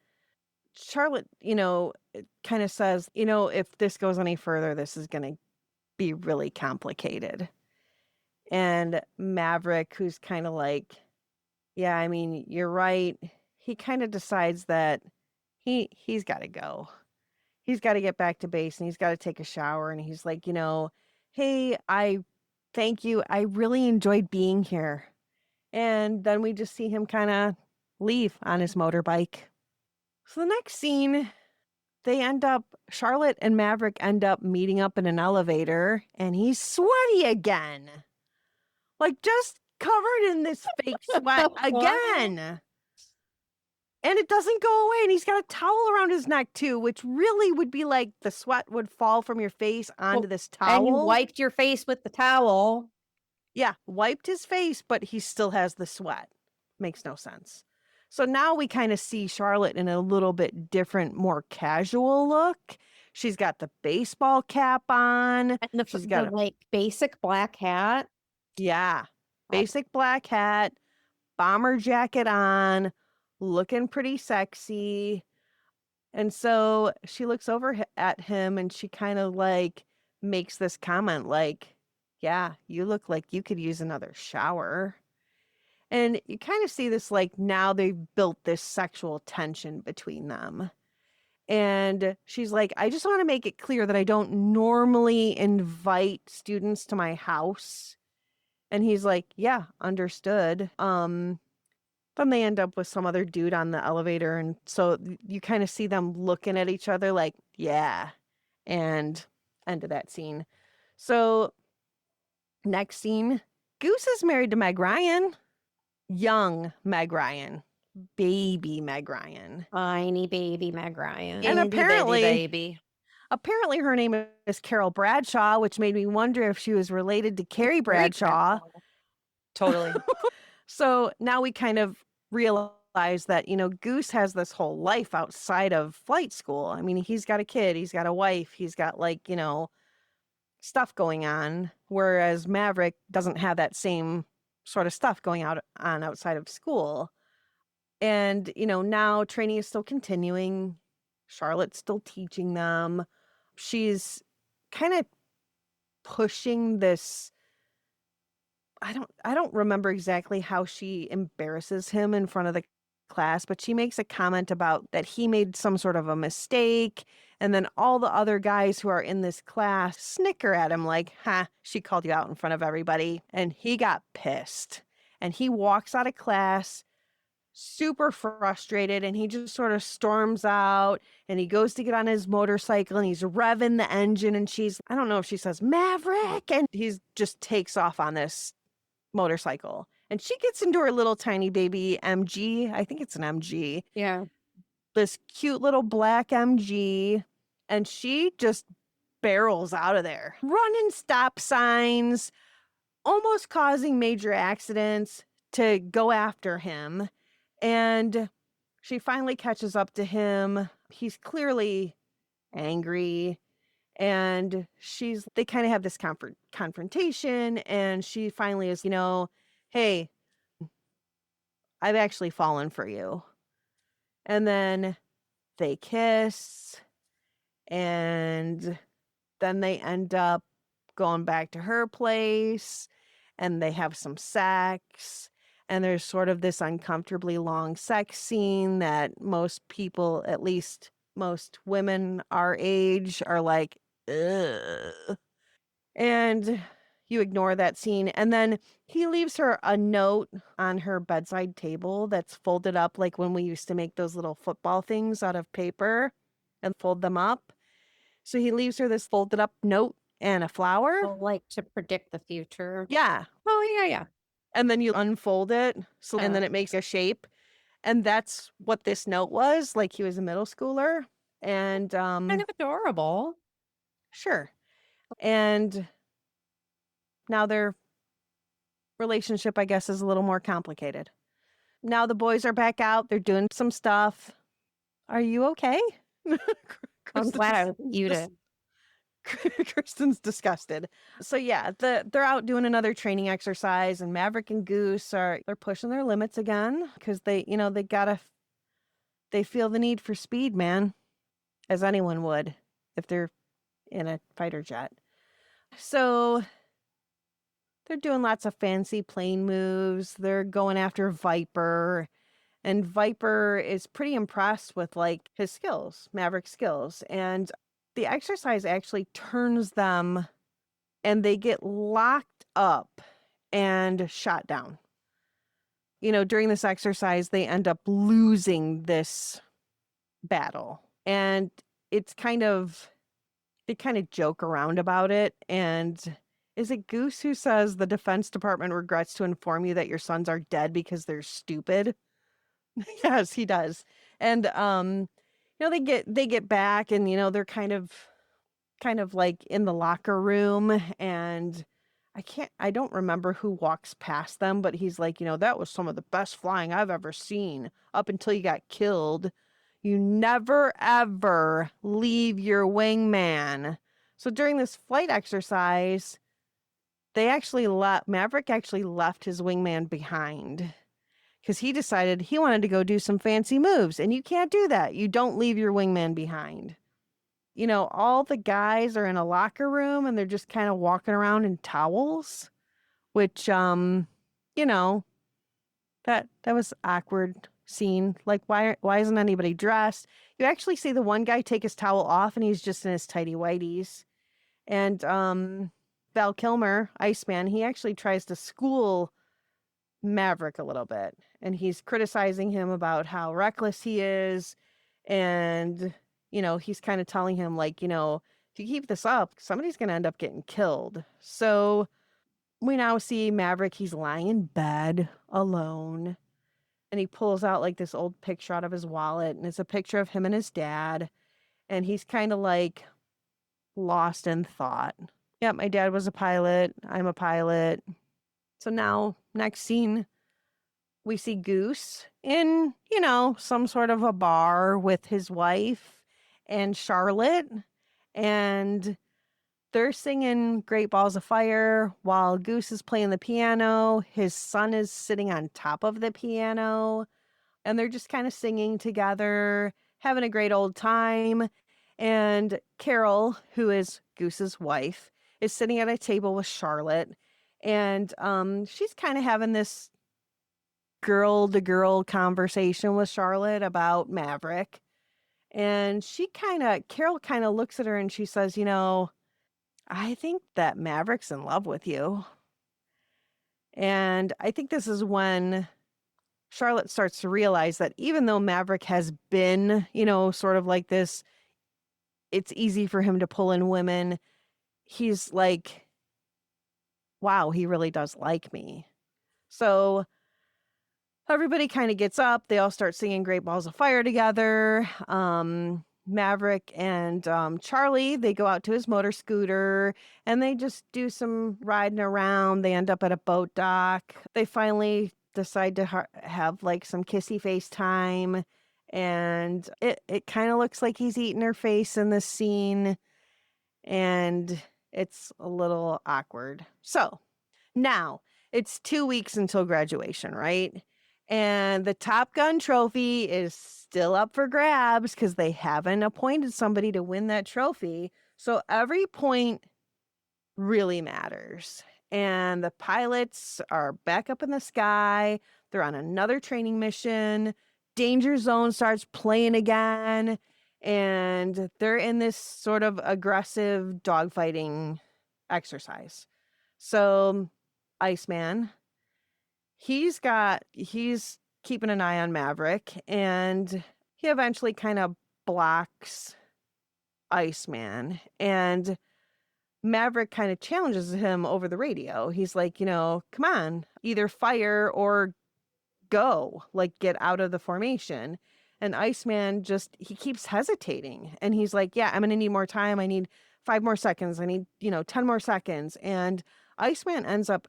Charlotte, kind of says, "If this goes any further, this is going to be really complicated." And Maverick, who's kind of like, "Yeah, I mean, you're right." He kind of decides that he's got to go. He's got to get back to base and he's got to take a shower. And he's like, "Hey, I thank you. I really enjoyed being here." And then we just see him kind of leave on his motorbike. So the next scene, Charlotte and Maverick end up meeting up in an elevator, and he's sweaty again. Just covered in this fake sweat again. And it doesn't go away, and he's got a towel around his neck too, which really would be like the sweat would fall from your face onto this towel. And you wiped your face with the towel. Yeah, wiped his face, but he still has the sweat. Makes no sense. So now we kind of see Charlotte in a little bit different, more casual look. She's got the baseball cap on. And She's got the basic black hat. Yeah, basic black hat, bomber jacket on, looking pretty sexy. And so she looks over at him and she kind of makes this comment "Yeah, you look like you could use another shower." And you kind of see this now they've built this sexual tension between them. And she's like, "I just want to make it clear that I don't normally invite students to my house." And he's like, "Yeah, understood." Then they end up with some other dude on the elevator. And so you kind of see them looking at each other "Yeah." And end of that scene. So next scene, Goose is married to Meg Ryan. Young Meg Ryan. Baby Meg Ryan. Tiny baby Meg Ryan. And Itty bitty apparently, baby. Apparently her name is Carole Bradshaw, which made me wonder if she was related to Carrie Bradshaw. Totally. So now we kind of realize that, Goose has this whole life outside of flight school. I mean, he's got a kid, he's got a wife, he's got stuff going on, whereas Maverick doesn't have that same sort of stuff going on outside of school. And, now training is still continuing. Charlotte's still teaching them. She's kind of pushing this. I don't remember exactly how she embarrasses him in front of the class, but she makes a comment about that he made some sort of a mistake. And then all the other guys who are in this class snicker at him like, she called you out in front of everybody. And he got pissed. And he walks out of class super frustrated, and he just sort of storms out, and he goes to get on his motorcycle, and he's revving the engine, and I don't know if she says Maverick, and he just takes off on this motorcycle. And she gets into her little tiny baby MG. I think it's an MG. Yeah. This cute little black MG. And she just barrels out of there, running stop signs, almost causing major accidents to go after him. And she finally catches up to him. He's clearly angry. And they kind of have this confrontation. And she finally is, hey, I've actually fallen for you. And then they kiss. And then they end up going back to her place. And they have some sex. And there's sort of this uncomfortably long sex scene that most people, at least most women our age, are like, ugh. And you ignore that scene. And then he leaves her a note on her bedside table that's folded up like when we used to make those little football things out of paper and fold them up. So he leaves her this folded up note and a flower. Oh, like to predict the future. Yeah. Oh, yeah. And then you unfold it. And then it makes a shape. And that's what this note was. Like he was a middle schooler. And Kind of adorable. sure. And now their relationship, I guess, is a little more complicated. Now the boys are back out. They're doing some stuff. Are you okay? I'm glad I was muted. Kristin's disgusted. So yeah, they're out doing another training exercise, and Maverick and Goose they're pushing their limits again because they feel the need for speed, man, as anyone would if they're in a fighter jet. So they're doing lots of fancy plane moves. They're going after Viper, and Viper is pretty impressed with like his skills, Maverick's skills, and the exercise actually turns them, and they get locked up and shot down. During this exercise, they end up losing this battle. And they kind of joke around about it. And is it Goose who says the Defense Department regrets to inform you that your sons are dead because they're stupid? Yes, he does. And they get back, and they're kind of like in the locker room, and I don't remember who walks past them, but he's like, that was some of the best flying I've ever seen up until you got killed. You never ever leave your wingman. So during this flight exercise, Maverick actually left his wingman behind, because he decided he wanted to go do some fancy moves. And you can't do that. You don't leave your wingman behind. All the guys are in a locker room, and they're just kind of walking around in towels, which, that was awkward scene. Like, why isn't anybody dressed? You actually see the one guy take his towel off, and he's just in his tighty whities. And Val Kilmer, Iceman, he actually tries to school Maverick a little bit, and he's criticizing him about how reckless he is, and he's kind of telling him like, if you keep this up, somebody's going to end up getting killed. So we now see Maverick, he's lying in bed alone, and he pulls out like this old picture out of his wallet, and it's a picture of him and his dad, and he's kind of like lost in thought. Yep, my dad was a pilot. I'm a pilot. So now, next scene, we see Goose in, some sort of a bar with his wife and Charlotte. And they're singing Great Balls of Fire while Goose is playing the piano. His son is sitting on top of the piano. And they're just kind of singing together, having a great old time. And Carole, who is Goose's wife, is sitting at a table with Charlotte. And she's kind of having this girl to girl conversation with Charlotte about Maverick. And Carole kind of looks at her and she says, I think that Maverick's in love with you. And I think this is when Charlotte starts to realize that even though Maverick has been, sort of like this, it's easy for him to pull in women. He's like, wow, he really does like me. So everybody kind of gets up. They all start singing Great Balls of Fire together. Maverick and Charlie, they go out to his motor scooter and they just do some riding around. They end up at a boat dock. They finally decide to have like some kissy face time. And it kind of looks like he's eating her face in this scene. And it's a little awkward. So now it's 2 weeks until graduation, right? And the Top Gun trophy is still up for grabs because they haven't appointed somebody to win that trophy. So every point really matters. And the pilots are back up in the sky. They're on another training mission. Danger Zone starts playing again. And they're in this sort of aggressive dogfighting exercise. So Iceman, he's keeping an eye on Maverick, and he eventually kind of blocks Iceman, and Maverick kind of challenges him over the radio. He's like, come on, either fire or go, like get out of the formation. And Iceman he keeps hesitating, and he's like, yeah, I'm going to need more time. I need 5 more seconds. I need, 10 more seconds. And Iceman ends up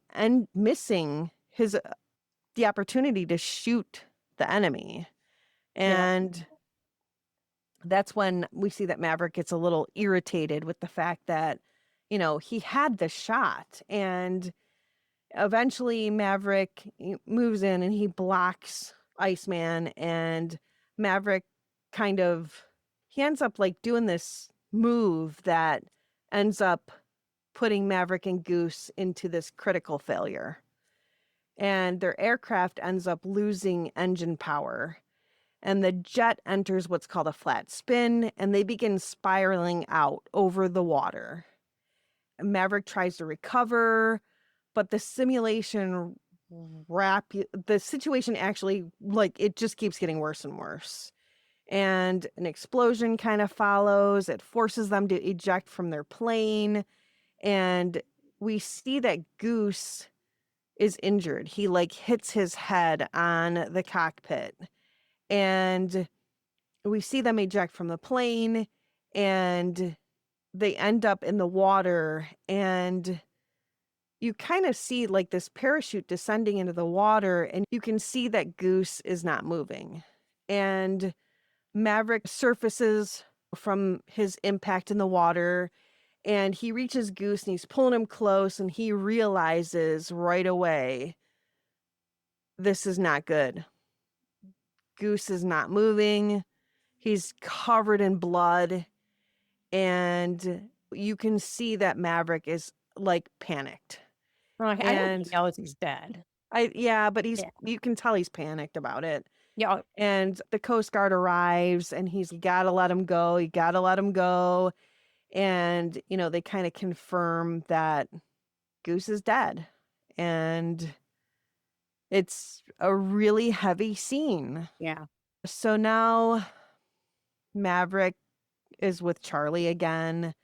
missing the opportunity to shoot the enemy. And that's when we see that Maverick gets a little irritated with the fact that, he had the shot. And eventually Maverick moves in and he blocks Iceman, and Maverick he ends up like doing this move that ends up putting Maverick and Goose into this critical failure. And their aircraft ends up losing engine power. And the jet enters what's called a flat spin, and they begin spiraling out over the water. Maverick tries to recover, but the situation actually, like, it just keeps getting worse and worse. And an explosion kind of follows. It forces them to eject from their plane. And we see that Goose is injured. He like hits his head on the cockpit. And we see them eject from the plane, and they end up in the water, and you kind of see like this parachute descending into the water, and you can see that Goose is not moving. And Maverick surfaces from his impact in the water, and he reaches Goose and he's pulling him close, and he realizes right away, this is not good. Goose is not moving. He's covered in blood, and you can see that Maverick is like panicked. I don't think knows he's dead. But you can tell he's panicked about it. Yeah. And the Coast Guard arrives, and he's got to let him go. You got to let him go. And, they kind of confirm that Goose is dead. And it's a really heavy scene. Yeah. So now Maverick is with Charlie again,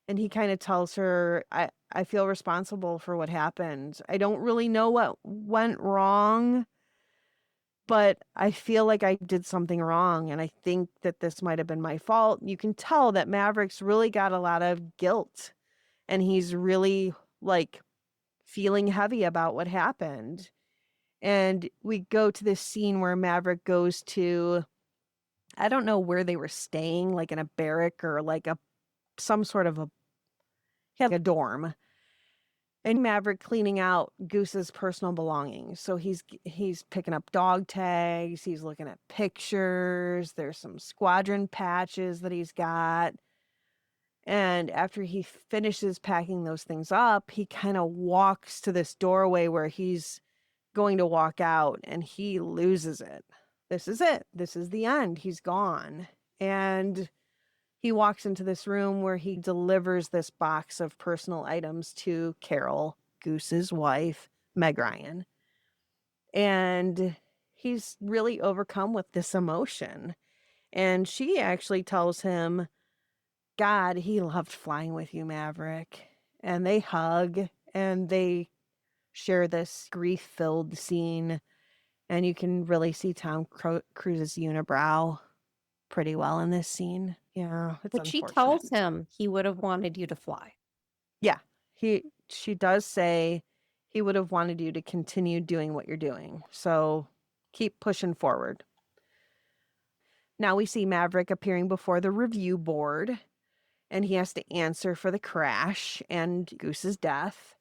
and he kind of tells her, I feel responsible for what happened. I don't really know what went wrong, but I feel like I did something wrong. And I think that this might have been my fault. You can tell that Maverick's really got a lot of guilt and he's really like feeling heavy about what happened. And we go to this scene where Maverick goes to, I don't know where they were staying, like in a barrack or like some sort of a dorm. And Maverick cleaning out Goose's personal belongings. So he's picking up dog tags, he's looking at pictures, there's some squadron patches that he's got. And after he finishes packing those things up, he kind of walks to this doorway where he's going to walk out and he loses it. This is it. This is the end. He's gone. And he walks into this room where he delivers this box of personal items to Carole, Goose's wife, Meg Ryan. And he's really overcome with this emotion. And she actually tells him, God, he loved flying with you, Maverick. And they hug and they share this grief-filled scene. And you can really see Tom Cruise's unibrow pretty well in this scene. Yeah, it's But she unfortunate. tells him he would have wanted you to fly. Yeah, she does say he would have wanted you to continue doing what you're doing. So keep pushing forward. Now we see Maverick appearing before the review board, and he has to answer for the crash and Goose's death.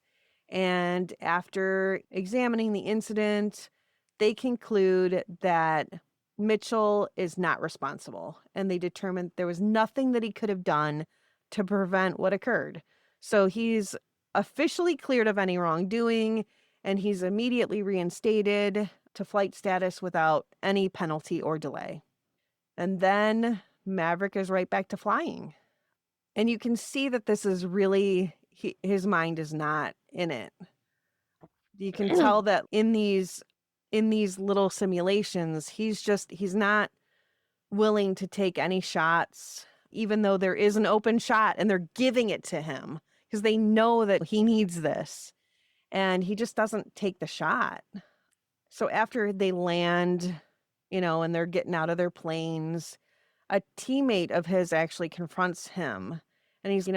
And after examining the incident, they conclude that Mitchell is not responsible, and they determined there was nothing that he could have done to prevent what occurred. So he's officially cleared of any wrongdoing, and he's immediately reinstated to flight status without any penalty or delay. And then Maverick is right back to flying. And you can see that this is really, his mind is not in it. You can tell that in these little simulations, he's not willing to take any shots, even though there is an open shot and they're giving it to him because they know that he needs this. And he just doesn't take the shot. So after they land, and they're getting out of their planes, a teammate of his actually confronts him. And he's, I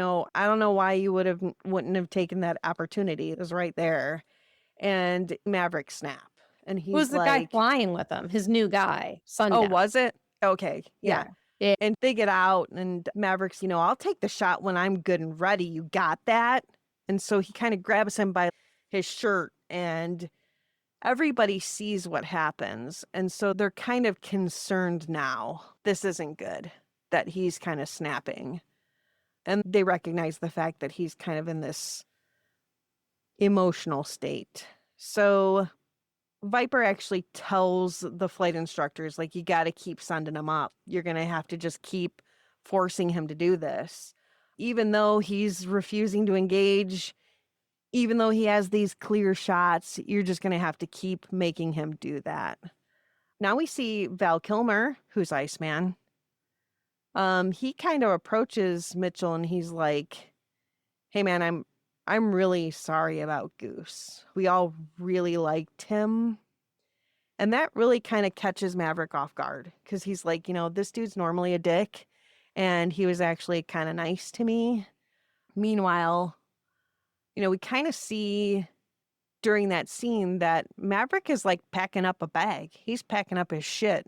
don't know why you wouldn't have taken that opportunity. It was right there. And Maverick snap. And he's Who's the guy flying with him? His new guy, Sundown. Oh, was it? Okay. Yeah. Yeah. And they get out and Maverick's, I'll take the shot when I'm good and ready. You got that? And so he kind of grabs him by his shirt and everybody sees what happens. And so they're kind of concerned now. This isn't good, that he's kind of snapping. And they recognize the fact that he's kind of in this emotional state. So Viper actually tells the flight instructors, like, you got to keep sending him up. You're going to have to just keep forcing him to do this. Even though he's refusing to engage, even though he has these clear shots, you're just going to have to keep making him do that. Now we see Val Kilmer, who's Iceman. He kind of approaches Mitchell and he's like, hey man, I'm really sorry about Goose. We all really liked him. And that really kind of catches Maverick off guard because he's like, this dude's normally a dick and he was actually kind of nice to me. Meanwhile, we kind of see during that scene that Maverick is like packing up a bag. He's packing up his shit.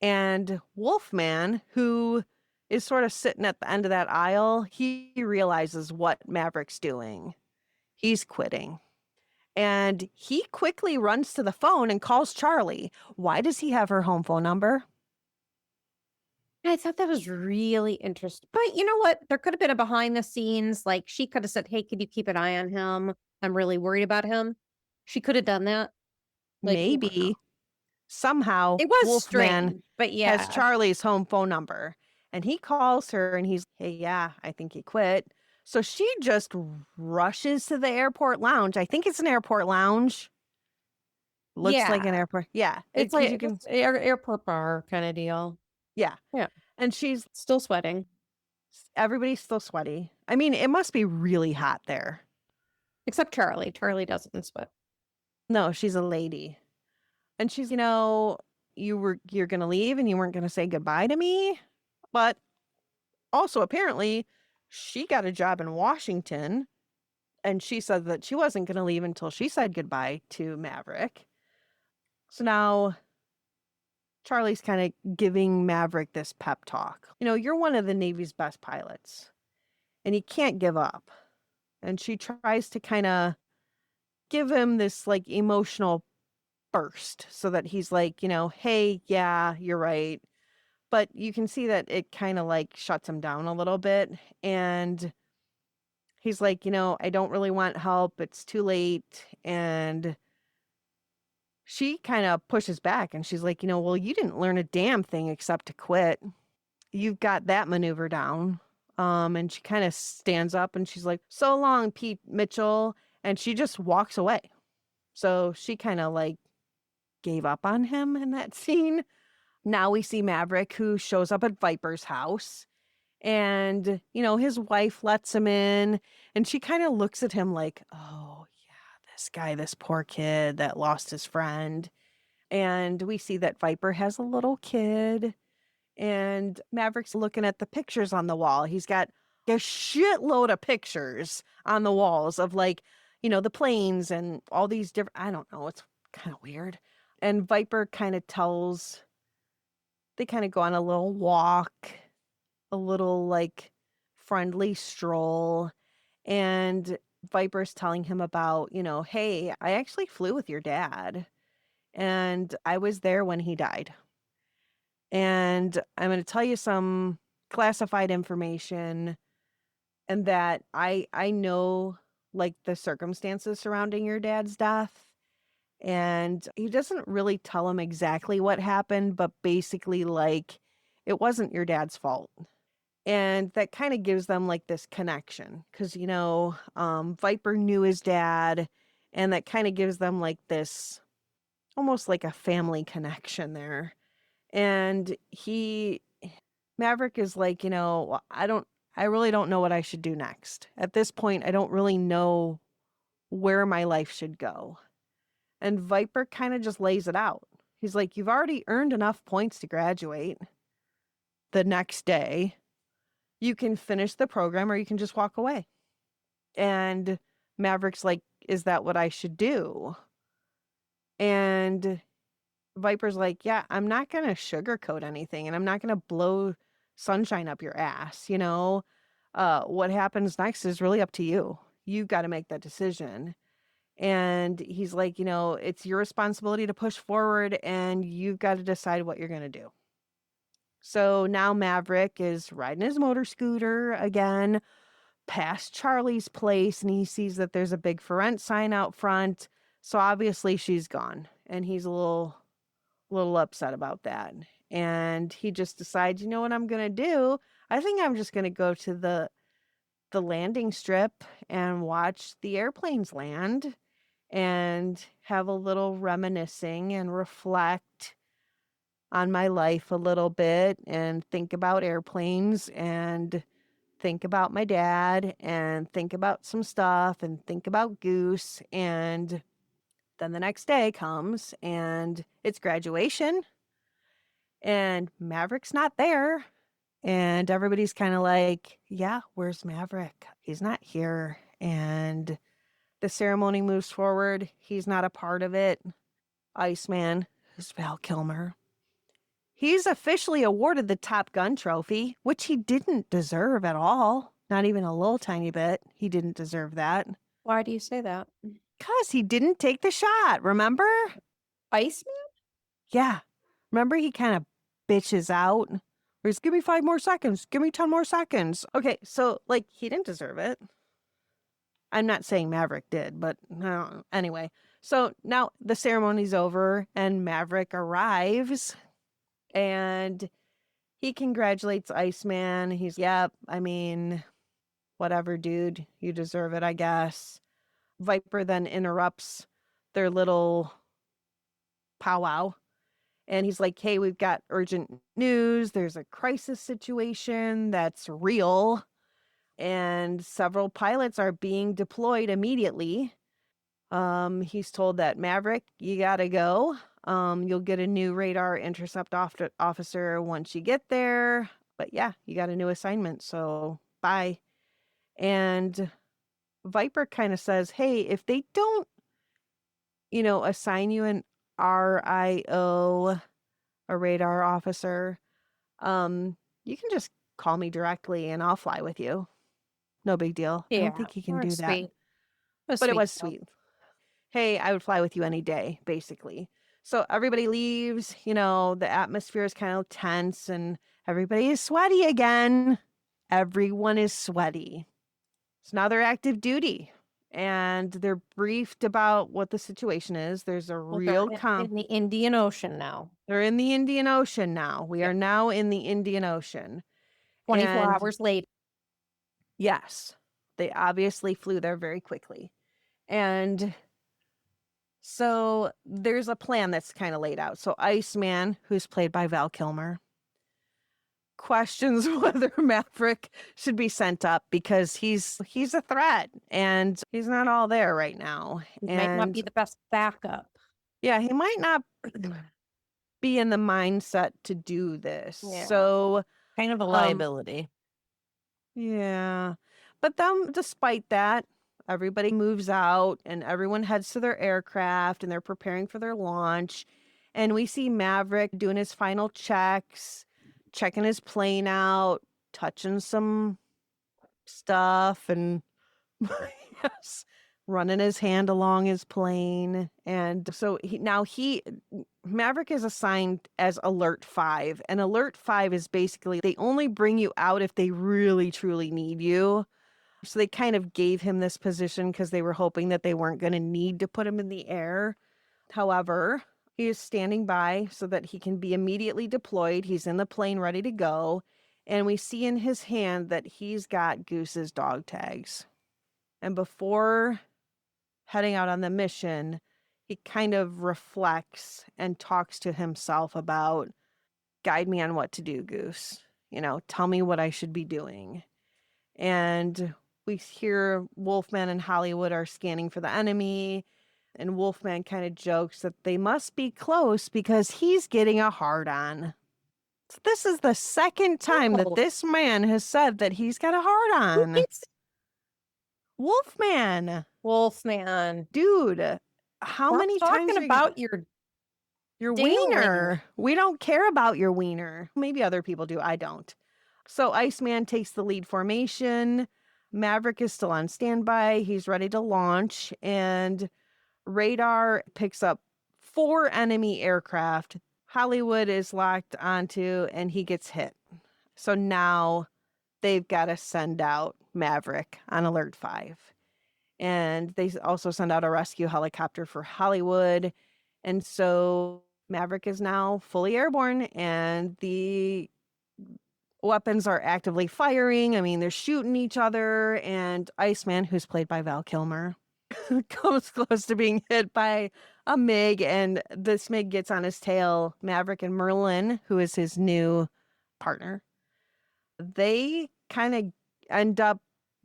And Wolfman, who is sort of sitting at the end of that aisle, he realizes what Maverick's doing. He's quitting. And he quickly runs to the phone and calls Charlie. Why does he have her home phone number? I thought that was really interesting. But you know what? There could have been a behind the scenes, like she could have said, hey, could you keep an eye on him? I'm really worried about him. She could have done that. Like, maybe. Somehow it was Wolfman strange, but yeah. has Charlie's home phone number. And he calls her and he's, hey, yeah, I think he quit. So she just rushes to the airport lounge. I think it's an airport lounge. Looks like an airport. Yeah. It's like an airport bar kind of deal. Yeah. Yeah. And she's still sweating. Everybody's still sweaty. I mean, it must be really hot there. Except Charlie. Charlie doesn't sweat. No, she's a lady. And she's, you're going to leave and you weren't going to say goodbye to me. But also, apparently, she got a job in Washington, and she said that she wasn't going to leave until she said goodbye to Maverick. So now Charlie's kind of giving Maverick this pep talk. You're one of the Navy's best pilots, and you can't give up. And she tries to kind of give him this like emotional burst so that he's like, hey, yeah, you're right. But you can see that it kind of like shuts him down a little bit. And he's like, I don't really want help. It's too late. And she kind of pushes back and she's like, well, you didn't learn a damn thing except to quit. You've got that maneuver down. And she kind of stands up and she's like, so long, Pete Mitchell. And she just walks away. So she kind of like gave up on him in that scene. Now we see Maverick, who shows up at Viper's house, and, his wife lets him in, and she kind of looks at him like, oh, yeah, this guy, this poor kid that lost his friend. And we see that Viper has a little kid, and Maverick's looking at the pictures on the wall. He's got a shitload of pictures on the walls of like, the planes and all these different, I don't know, it's kind of weird. And Viper kind of they kind of go on a little walk, a little like friendly stroll. And Viper's telling him about, hey, I actually flew with your dad and I was there when he died. And I'm going to tell you some classified information and that I know like the circumstances surrounding your dad's death. And he doesn't really tell him exactly what happened, but basically like it wasn't your dad's fault. And that kind of gives them like this connection because, Viper knew his dad, and that kind of gives them like this almost like a family connection there. And Maverick is like, I really don't know what I should do next. At this point, I don't really know where my life should go. And Viper kind of just lays it out. He's like, you've already earned enough points to graduate the next day. You can finish the program or you can just walk away. And Maverick's like, is that what I should do? And Viper's like, yeah, I'm not going to sugarcoat anything and I'm not going to blow sunshine up your ass. What happens next is really up to you. You've got to make that decision. And he's like, it's your responsibility to push forward and you've got to decide what you're going to do. So now Maverick is riding his motor scooter again past Charlie's place and he sees that there's a big for rent sign out front. So obviously she's gone and he's a little upset about that. And he just decides, you know what I'm going to do? I think I'm just going to go to the landing strip and watch the airplanes land and have a little reminiscing and reflect on my life a little bit and think about airplanes and think about my dad and think about some stuff and think about Goose. And then the next day comes and it's graduation and Maverick's not there. And everybody's kind of like, yeah, where's Maverick? He's not here. And the ceremony moves forward. He's not a part of it. Iceman, who's Val Kilmer, he's officially awarded the Top Gun trophy, which he didn't deserve at all. Not even a little tiny bit. He didn't deserve that. Why do you say that? Because he didn't take the shot, remember? Iceman? Yeah. Remember he kind of bitches out? Where he's, give me 5 more seconds. Give me 10 more seconds. Okay, so, like, he didn't deserve it. I'm not saying Maverick did, but anyway. So now the ceremony's over and Maverick arrives and he congratulates Iceman. He's, yep, I mean, whatever, dude. You deserve it, I guess. Viper then interrupts their little powwow. And he's like, hey, we've got urgent news. There's a crisis situation that's real. And several pilots are being deployed immediately. He's told that Maverick, you gotta go. You'll get a new radar intercept officer once you get there. But yeah, you got a new assignment, so bye. And Viper kind of says, hey, if they don't, assign you an RIO, a radar officer, you can just call me directly and I'll fly with you. No big deal. I don't think he can do that. Sweet. But it was sweet. Hey, I would fly with you any day, basically. So everybody leaves, the atmosphere is kind of tense and everybody is sweaty again. Everyone is sweaty. So now they're active duty and they're briefed about what the situation is. There's a real in the Indian Ocean now. They're in the Indian Ocean now. We are now in the Indian Ocean. 24 hours later. Yes. They obviously flew there very quickly. And so there's a plan that's kind of laid out. So Iceman, who's played by Val Kilmer, questions whether Maverick should be sent up because he's a threat and he's not all there right now. He might not be the best backup. Yeah, he might not be in the mindset to do this. Yeah. So Kind of a liability. yeah. But then despite that, everybody moves out and everyone heads to their aircraft and they're preparing for their launch. And we see Maverick doing his final checks, checking his plane out, touching some stuff and yes, running his hand along his plane. And so Maverick is assigned as Alert 5. And Alert 5 is basically they only bring you out if they really, truly need you. So they kind of gave him this position because they were hoping that they weren't going to need to put him in the air. However, he is standing by so that he can be immediately deployed. He's in the plane ready to go. And we see in his hand that he's got Goose's dog tags. And before heading out on the mission, he kind of reflects and talks to himself about, guide me on what to do, Goose. Tell me what I should be doing. And we hear Wolfman and Hollywood are scanning for the enemy. And Wolfman kind of jokes that they must be close because he's getting a hard-on. So this is the second time that this man has said that he's got a hard-on. Wolfman. Dude, how many times talking about your wiener? We don't care about your wiener. Maybe other people do. I don't. So Iceman takes the lead formation. Maverick is still on standby. He's ready to launch. And radar picks up 4 enemy aircraft. Hollywood is locked onto and he gets hit. So now they've got to send out Maverick on Alert 5. And they also send out a rescue helicopter for Hollywood. And so Maverick is now fully airborne and the weapons are actively firing. I mean, they're shooting each other. And Iceman, who's played by Val Kilmer, comes close to being hit by a MiG. And this MiG gets on his tail. Maverick and Merlin, who is his new partner, they kind of end up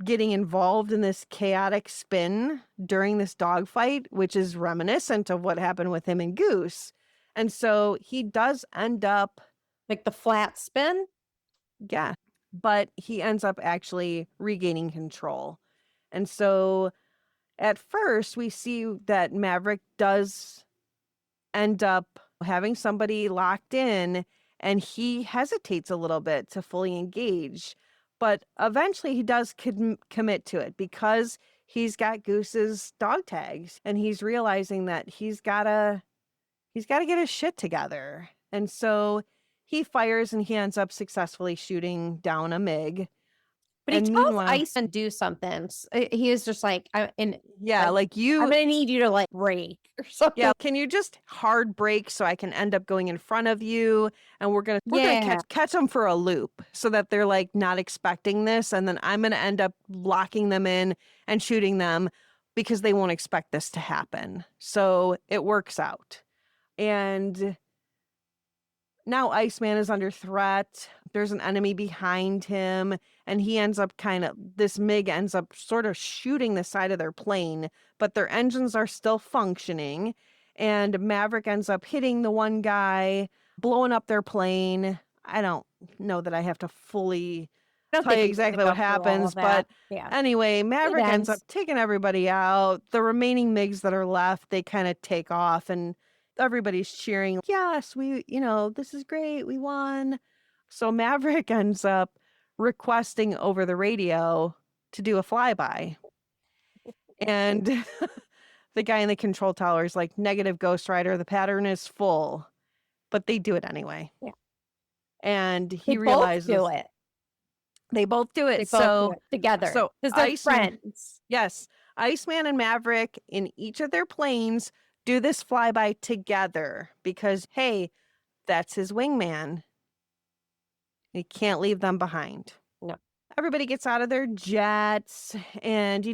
getting involved in this chaotic spin during this dogfight, which is reminiscent of what happened with him and Goose. And so he does end up like the flat spin. Yeah, but he ends up actually regaining control. And so at first we see that Maverick does end up having somebody locked in and he hesitates a little bit to fully engage. But eventually he does commit to it because he's got Goose's dog tags and he's realizing that he's got to get his shit together. And so he fires and he ends up successfully shooting down a MiG. But he tells Iceman do something. He is just like, I'm going to need you to like brake or something. Yeah, can you just hard brake so I can end up going in front of you? And we're gonna catch them for a loop so that they're like not expecting this. And then I'm going to end up locking them in and shooting them because they won't expect this to happen. So it works out. And now Iceman is under threat. There's an enemy behind him and he ends up this MiG ends up sort of shooting the side of their plane, but their engines are still functioning. And Maverick ends up hitting the one guy, blowing up their plane. I don't know that I have to fully I don't tell you think we need to exactly go what through all happens, of but that. Yeah. anyway, Maverick ends up ends. taking everybody out. The remaining MIGs that are left, they kind of take off and everybody's cheering. Yes, this is great. We won. So Maverick ends up requesting over the radio to do a flyby. And the guy in the control tower is like, negative, Ghost Rider. The pattern is full, but they do it anyway. Yeah. And They he both realizes do it. they both do it. They both do it together. So Because they're Iceman, friends. yes, Iceman and Maverick in each of their planes do this flyby together because, hey, that's his wingman. He can't leave them behind. No. Everybody gets out of their jets and,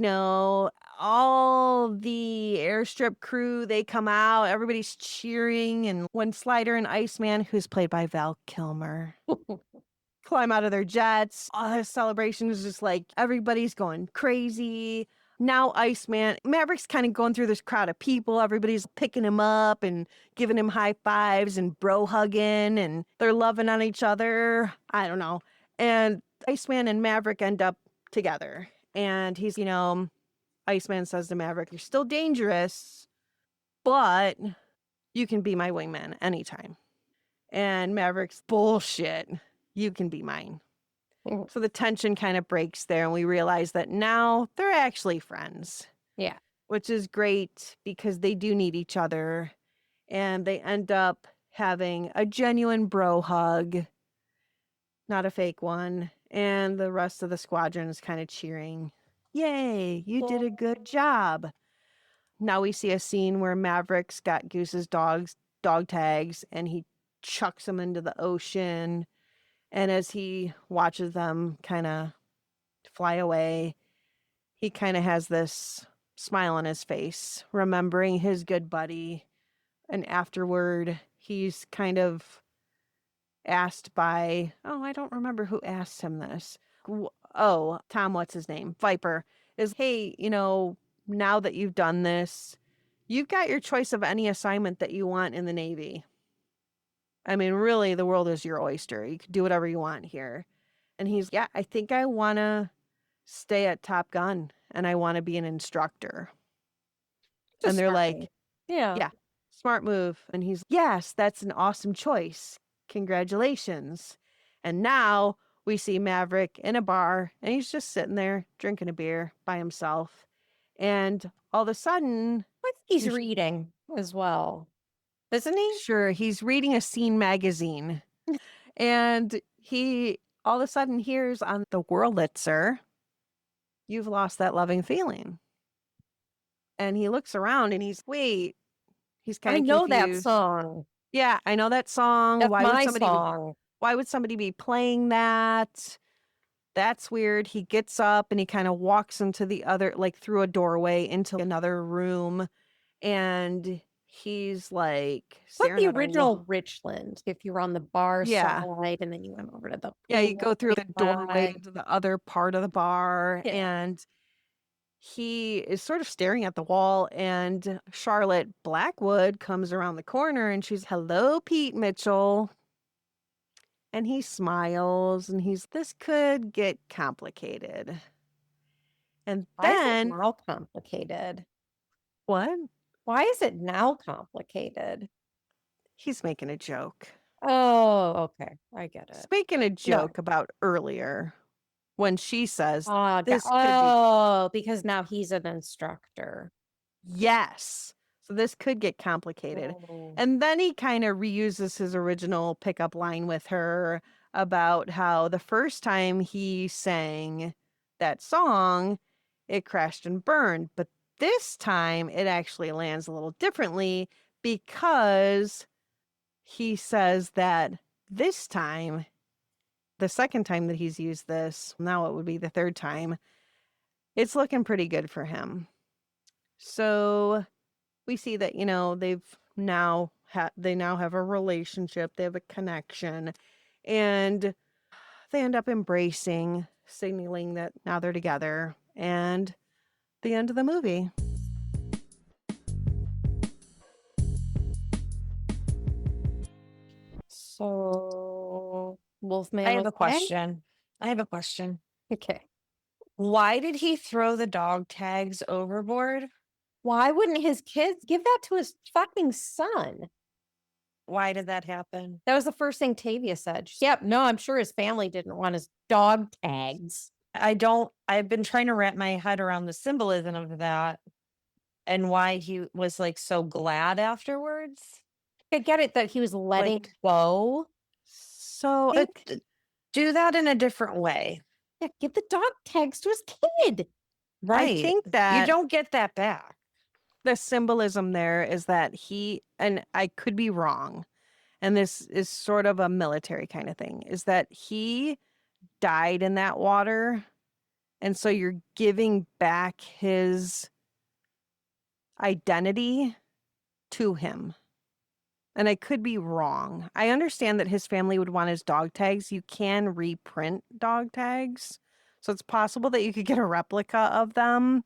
all the airstrip crew, they come out. Everybody's cheering. And when Slider and Iceman, who's played by Val Kilmer, climb out of their jets, all the celebration is just like everybody's going crazy. Now Iceman, Maverick's kind of going through this crowd of people. Everybody's picking him up and giving him high fives and bro hugging and they're loving on each other. I don't know. And Iceman and Maverick end up together. And he's, Iceman says to Maverick, "You're still dangerous, but you can be my wingman anytime." And Maverick's, "Bullshit. You can be mine." Mhm. So the tension kind of breaks there, and we realize that now they're actually friends. Yeah. Which is great because they do need each other. And they end up having a genuine bro hug, not a fake one. And the rest of the squadron is kind of cheering. Yay, you did a good job. Now we see a scene where Maverick's got Goose's dog tags and he chucks them into the ocean. And as he watches them kind of fly away, he kind of has this smile on his face, remembering his good buddy. And afterward, he's kind of asked by, I don't remember who asked him this. Tom, what's his name? Viper is, hey, now that you've done this, you've got your choice of any assignment that you want in the Navy. I mean, really, the world is your oyster. You can do whatever you want here. And he's, yeah, I think I want to stay at Top Gun and I want to be an instructor. And they're like, yeah, smart move. And he's, yes, that's an awesome choice. Congratulations. And now we see Maverick in a bar and he's just sitting there drinking a beer by himself. And all of a sudden, I think he's reading as well. Isn't he? Sure, he's reading a Scene magazine. And he all of a sudden hears on the Wurlitzer, "You've lost that loving feeling." And he looks around and he's kind I of know that confused. song. Yeah, I know that song. That's my song. Why would somebody be playing that? That's weird. He gets up and he kind of walks into the other, like through a doorway into another room. And he's like Like staring the at a original wall. Richland, if you were on the bar Yeah. side and then you went over to the Yeah, you pool go through the doorway side. into the other part of the bar. Yeah. And he is sort of staring at the wall. And Charlotte Blackwood comes around the corner and she's, "Hello, Pete Mitchell." And he smiles and this could get complicated. And Why is it then, now complicated? what? Why is it now complicated? He's making a joke. Oh, okay. I get He's it. making a joke about earlier when she says, this could be, because now he's an instructor. yes. So this could get complicated. Oh. And then he kind of reuses his original pickup line with her about how the first time he sang that song, it crashed and burned. But this time it actually lands a little differently because he says that this time, the second time that he's used this, now it would be the third time, it's looking pretty good for him. So we see that, they now have a relationship, they have a connection, and they end up embracing, signaling that now they're together, and the end of the movie. So, Wolfman. I have a okay? question. Okay. Why did he throw the dog tags overboard? Why wouldn't his kids give that to his fucking son? Why did that happen? That was the first thing Tavia said. Yep. No, I'm sure his family didn't want his dog tags. I've been trying to wrap my head around the symbolism of that and why he was like so glad afterwards. I get it that he was letting Like, go. So do that in a different way. Yeah, give the dog tags to his kid. Right. I think you that don't get that back. the symbolism there is that and I could be wrong, and this is sort of a military kind of thing, is that he died in that water. And so you're giving back his identity to him. And I could be wrong. I understand that his family would want his dog tags. You can reprint dog tags. So it's possible that you could get a replica of them.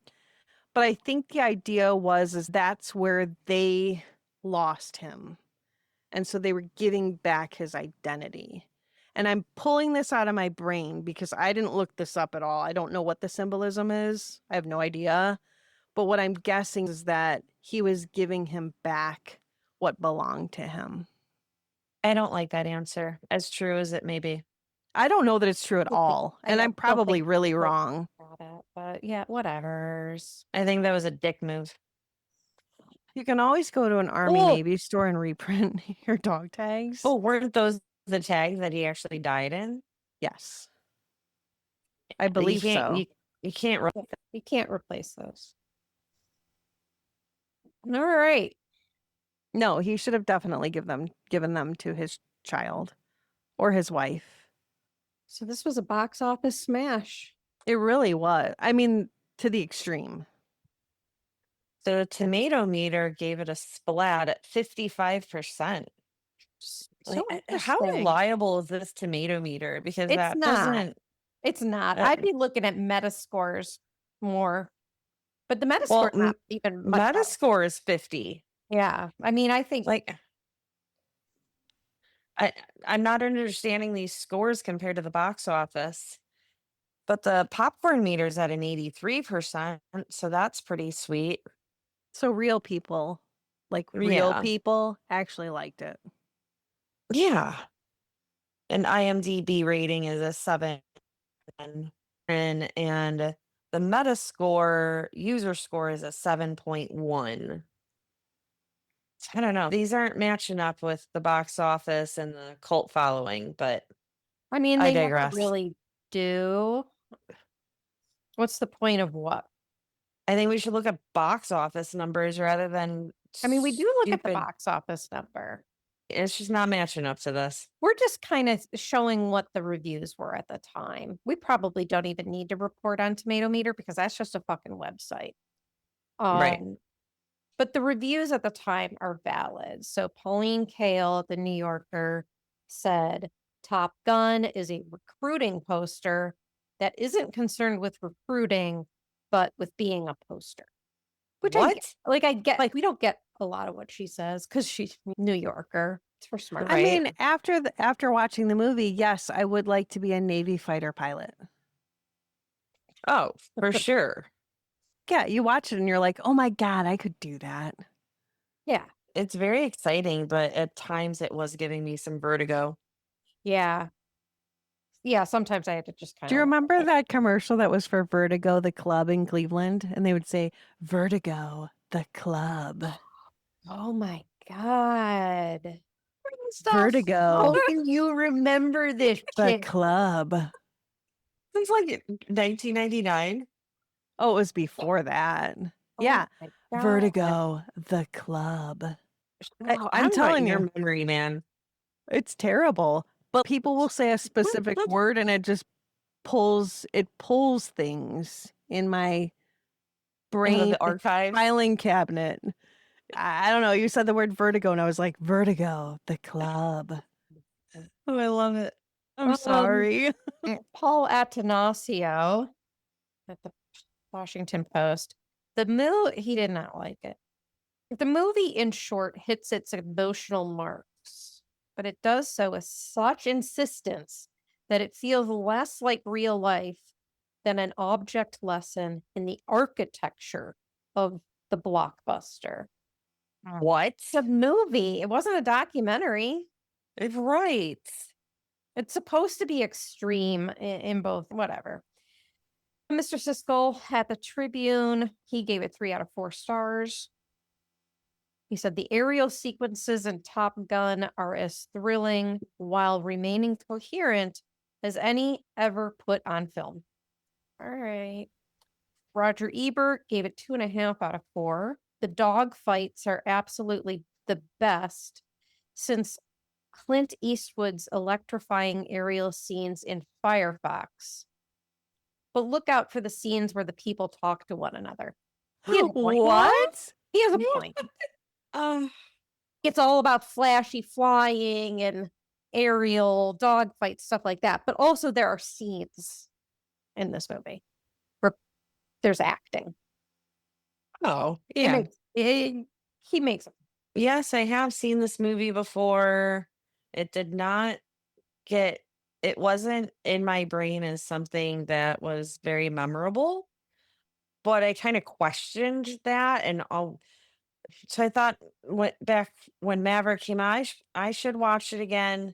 But I think the idea is that's where they lost him. And so they were giving back his identity. And I'm pulling this out of my brain because I didn't look this up at all. I don't know what the symbolism is. I have no idea. But what I'm guessing is that he was giving him back what belonged to him. I don't like that answer, as true as it may be. I don't know that it's true at all. And I'm probably really wrong. But yeah, whatever's. I think that was a dick move. You can always go to an Army Oh. Navy store and reprint your dog tags. Oh, weren't those the tags that he actually died in? Yes. I believe so. You can't. You can't replace those. All right. No, he should have definitely given them to his child or his wife. So this was a box office smash. It really was. I mean, to the extreme. The tomato meter gave it a splat at 55%. So How interesting. reliable is this tomato meter? Because It's that not. doesn't. It's not. I'd be looking at Metascores more. But the Metascore Well, is not even much better. Metascore is 50. Yeah. I mean, I think Like, I'm not understanding these scores compared to the box office. But the popcorn meter's at an 83%, so that's pretty sweet. So real people, real Yeah. people, actually liked it. Yeah. An IMDb rating is a 7. And the Metascore user score is a 7.1. I don't know. These aren't matching up with the box office and the cult following, but I mean, I they never digress. really do. What's the point of what? I think we should look at box office numbers rather than. I mean, we do look at the stupid- box office number. It's just not matching up to this. We're just kind of showing what the reviews were at the time. We probably don't even need to report on Tomato Meter because that's just a fucking website. Right. But the reviews at the time are valid. So Pauline Kael at the New Yorker said Top Gun is a recruiting poster that isn't concerned with recruiting, but with being a poster. Which What? I get, we don't get a lot of what she says because she's New Yorker. It's for smart. I Right. mean, after watching the movie, yes, I would like to be a Navy fighter pilot. Oh, for sure. Yeah, you watch it and you're like, oh my God, I could do that. Yeah. It's very exciting, but at times it was giving me some vertigo. Yeah. Yeah. Sometimes I had to just kind Do you remember that commercial that was for Vertigo, the club in Cleveland? And they would say, Vertigo, the club. Oh my God. Vertigo, How can you remember this the shit? club. It's like 1999. Oh, it was before that. Yeah. Oh my God. Vertigo, the club. Wow, I'm telling your you. memory, man. It's terrible. But people will say a specific word and it just pulls things in my brain The archives. filing cabinet. I don't know. You said the word vertigo and I was like, Vertigo, the club. Oh, I love it. I'm sorry. Paul Atanasio at the Washington Post. He did not like it. The movie, in short, hits its emotional marks. but it does so with such insistence that it feels less like real life than an object lesson in the architecture of the blockbuster. What? It's a movie. It wasn't a documentary. Right. It's supposed to be extreme in both, whatever. Mr. Siskel at the Tribune, he gave it 3 out of 4 stars. He said the aerial sequences in Top Gun are as thrilling while remaining coherent as any ever put on film. All right. Roger Ebert gave it 2.5 out of 4. The dog fights are absolutely the best since Clint Eastwood's electrifying aerial scenes in Firefox. But look out for the scenes where the people talk to one another. He has a point. What? He has a point. It's all about flashy flying and aerial dogfights, stuff like that. But also there are scenes in this movie where there's acting. Oh, yeah. He makes it. Yes, I have seen this movie before. It wasn't in my brain as something that was very memorable, but I kind of questioned that. So I thought back when Maverick came out, I should watch it again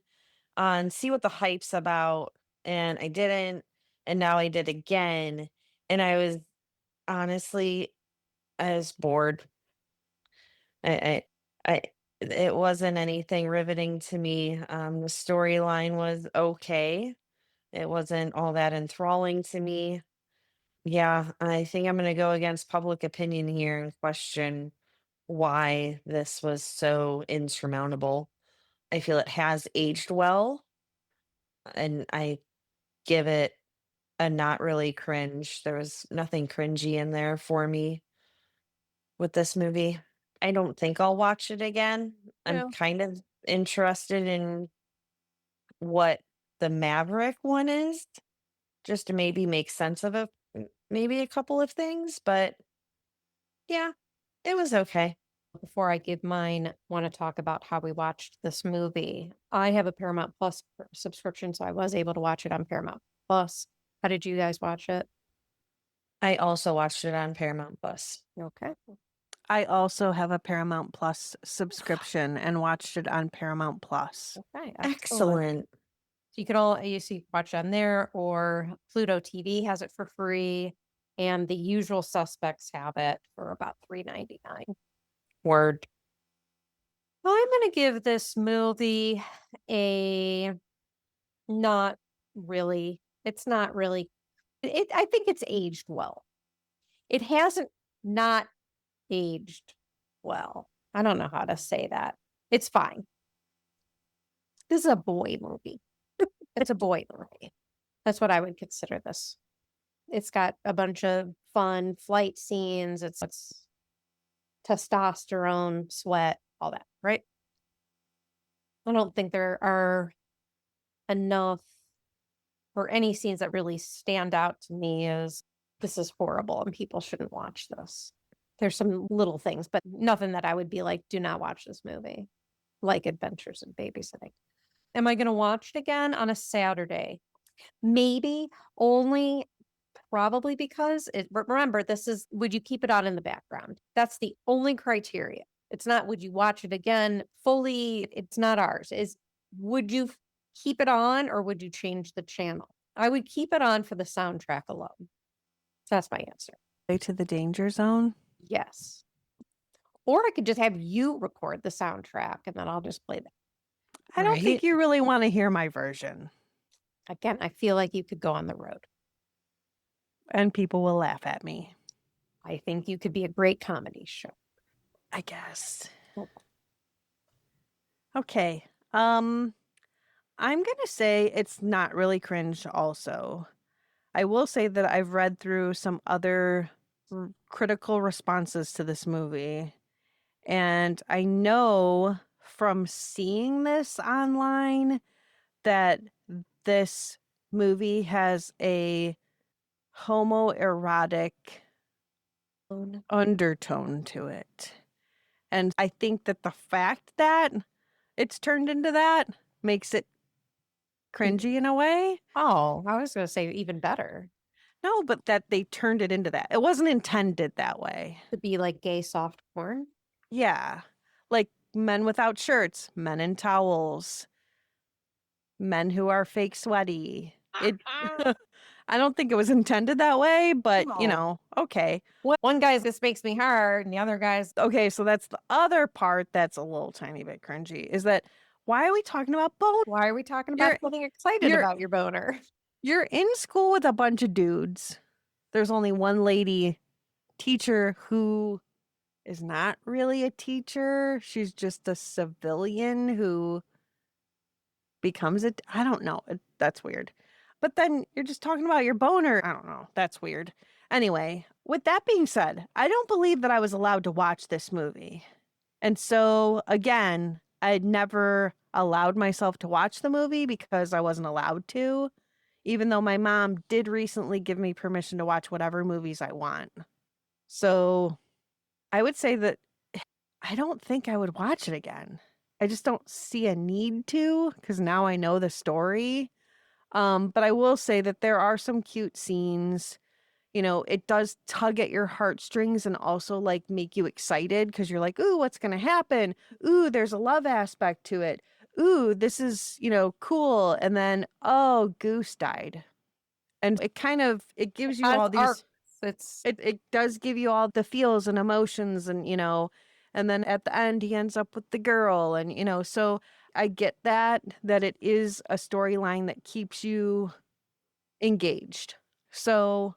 and see what the hype's about. And I didn't. And now I did again. And I was bored. I, I, it wasn't anything riveting to me. The storyline was okay. It wasn't all that enthralling to me. Yeah, I think I'm going to go against public opinion here and question why this was so insurmountable. I feel it has aged well, and I give it a not really cringe. There was nothing cringy in there for me with this movie. I don't think I'll watch it again. I'm No. kind of interested in what the Maverick one is, just to maybe make sense of it, maybe a couple of things, but yeah, it was okay. Before I give mine, want to talk about how we watched this movie. I have a Paramount Plus subscription, so I was able to watch it on Paramount Plus. How did you guys watch it? I also watched it on Paramount Plus. Okay. I also have a Paramount Plus subscription and watched it on Paramount Plus. Okay. Excellent. So you can watch it on there, or Pluto TV has it for free, and The Usual Suspects have it for about $3.99. Word. Well, I'm going to give this movie a not really. It's not really. I think it's aged well. It hasn't not aged well. I don't know how to say that. It's fine. This is a boy movie. It's a boy movie. That's what I would consider this. It's got a bunch of fun flight scenes. It's testosterone, sweat, all that, right? I don't think there are enough or any scenes that really stand out to me as this is horrible and people shouldn't watch this. There's some little things, but nothing that I would be like, do not watch this movie, like Adventures in Babysitting. Am I going to watch it again on a Saturday? Maybe, only probably because remember, would you keep it on in the background? That's the only criteria. It's not, would you watch it again fully? It's not ours. Would you keep it on or would you change the channel? I would keep it on for the soundtrack alone. So that's my answer. Way to the Danger Zone. Yes. Or I could just have you record the soundtrack and then I'll just play that. I don't Right. think you really want to hear my version. Again, I feel like you could go on the road. And people will laugh at me. I think you could be a great comedy show. I guess. Okay. I'm going to say it's not really cringe also. I will say that I've read through some other critical responses to this movie. And I know from seeing this online that this movie has a homoerotic undertone to it. And I think that the fact that it's turned into that, makes it cringy in a way. Oh, I was going to say even better. No, but that they turned it into that. It wasn't intended that way. To be like gay soft porn. Yeah. Like men without shirts, men in towels, men who are fake sweaty. It I don't think it was intended that way, but you No. know, okay. One guy's this makes me hard, and the other guy's Okay, so that's the other part that's a little tiny bit cringy is that why are we talking about bone? why are we talking about getting excited you're- about your boner? You're in school with a bunch of dudes. There's only one lady teacher who is not really a teacher. She's just a civilian who becomes it. I don't know. That's weird. But then you're just talking about your boner. I don't know. That's weird. Anyway, with that being said, I don't believe that I was allowed to watch this movie. And so, again, I'd never allowed myself to watch the movie because I wasn't allowed to, even though my mom did recently give me permission to watch whatever movies I want. So I would say that I don't think I would watch it again. I just don't see a need to because now I know the story. But I will say that there are some cute scenes. You know, it does tug at your heartstrings and also like make you excited because you're like, ooh, what's going to happen? Ooh, there's a love aspect to it. Ooh, this is, you know, cool. And then, oh, Goose died. And it gives you all these, it does give you all the feels and emotions and, you know, and then at the end he ends up with the girl and, you know, so I get that it is a storyline that keeps you engaged. So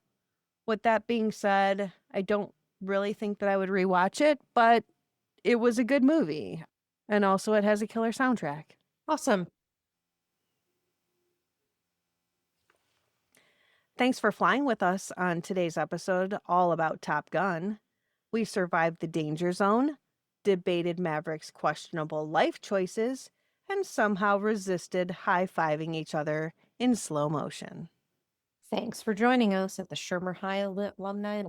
with that being said, I don't really think that I would rewatch it, but it was a good movie. And also it has a killer soundtrack. Awesome. Thanks for flying with us on today's episode all about Top Gun. We survived the danger zone, debated Maverick's questionable life choices, and somehow resisted high-fiving each other in slow motion. Thanks for joining us at the Shermer High Alumni.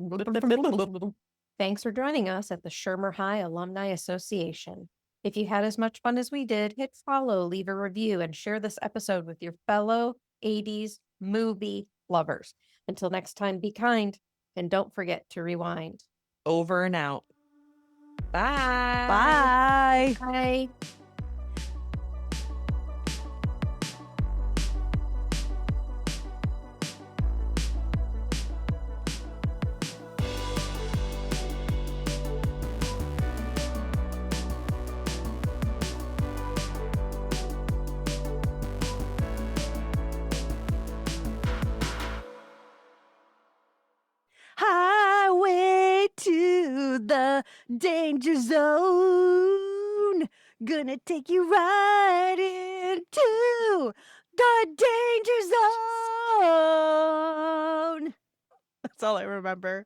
Thanks for joining us at the Shermer High Alumni Association. If you had as much fun as we did, hit follow, leave a review, and share this episode with your fellow 80s movie lovers. Until next time, be kind and don't forget to rewind. Over and out. Bye. Bye! Bye. Highway to the danger zone. Gonna take you right into the danger zone. That's all I remember.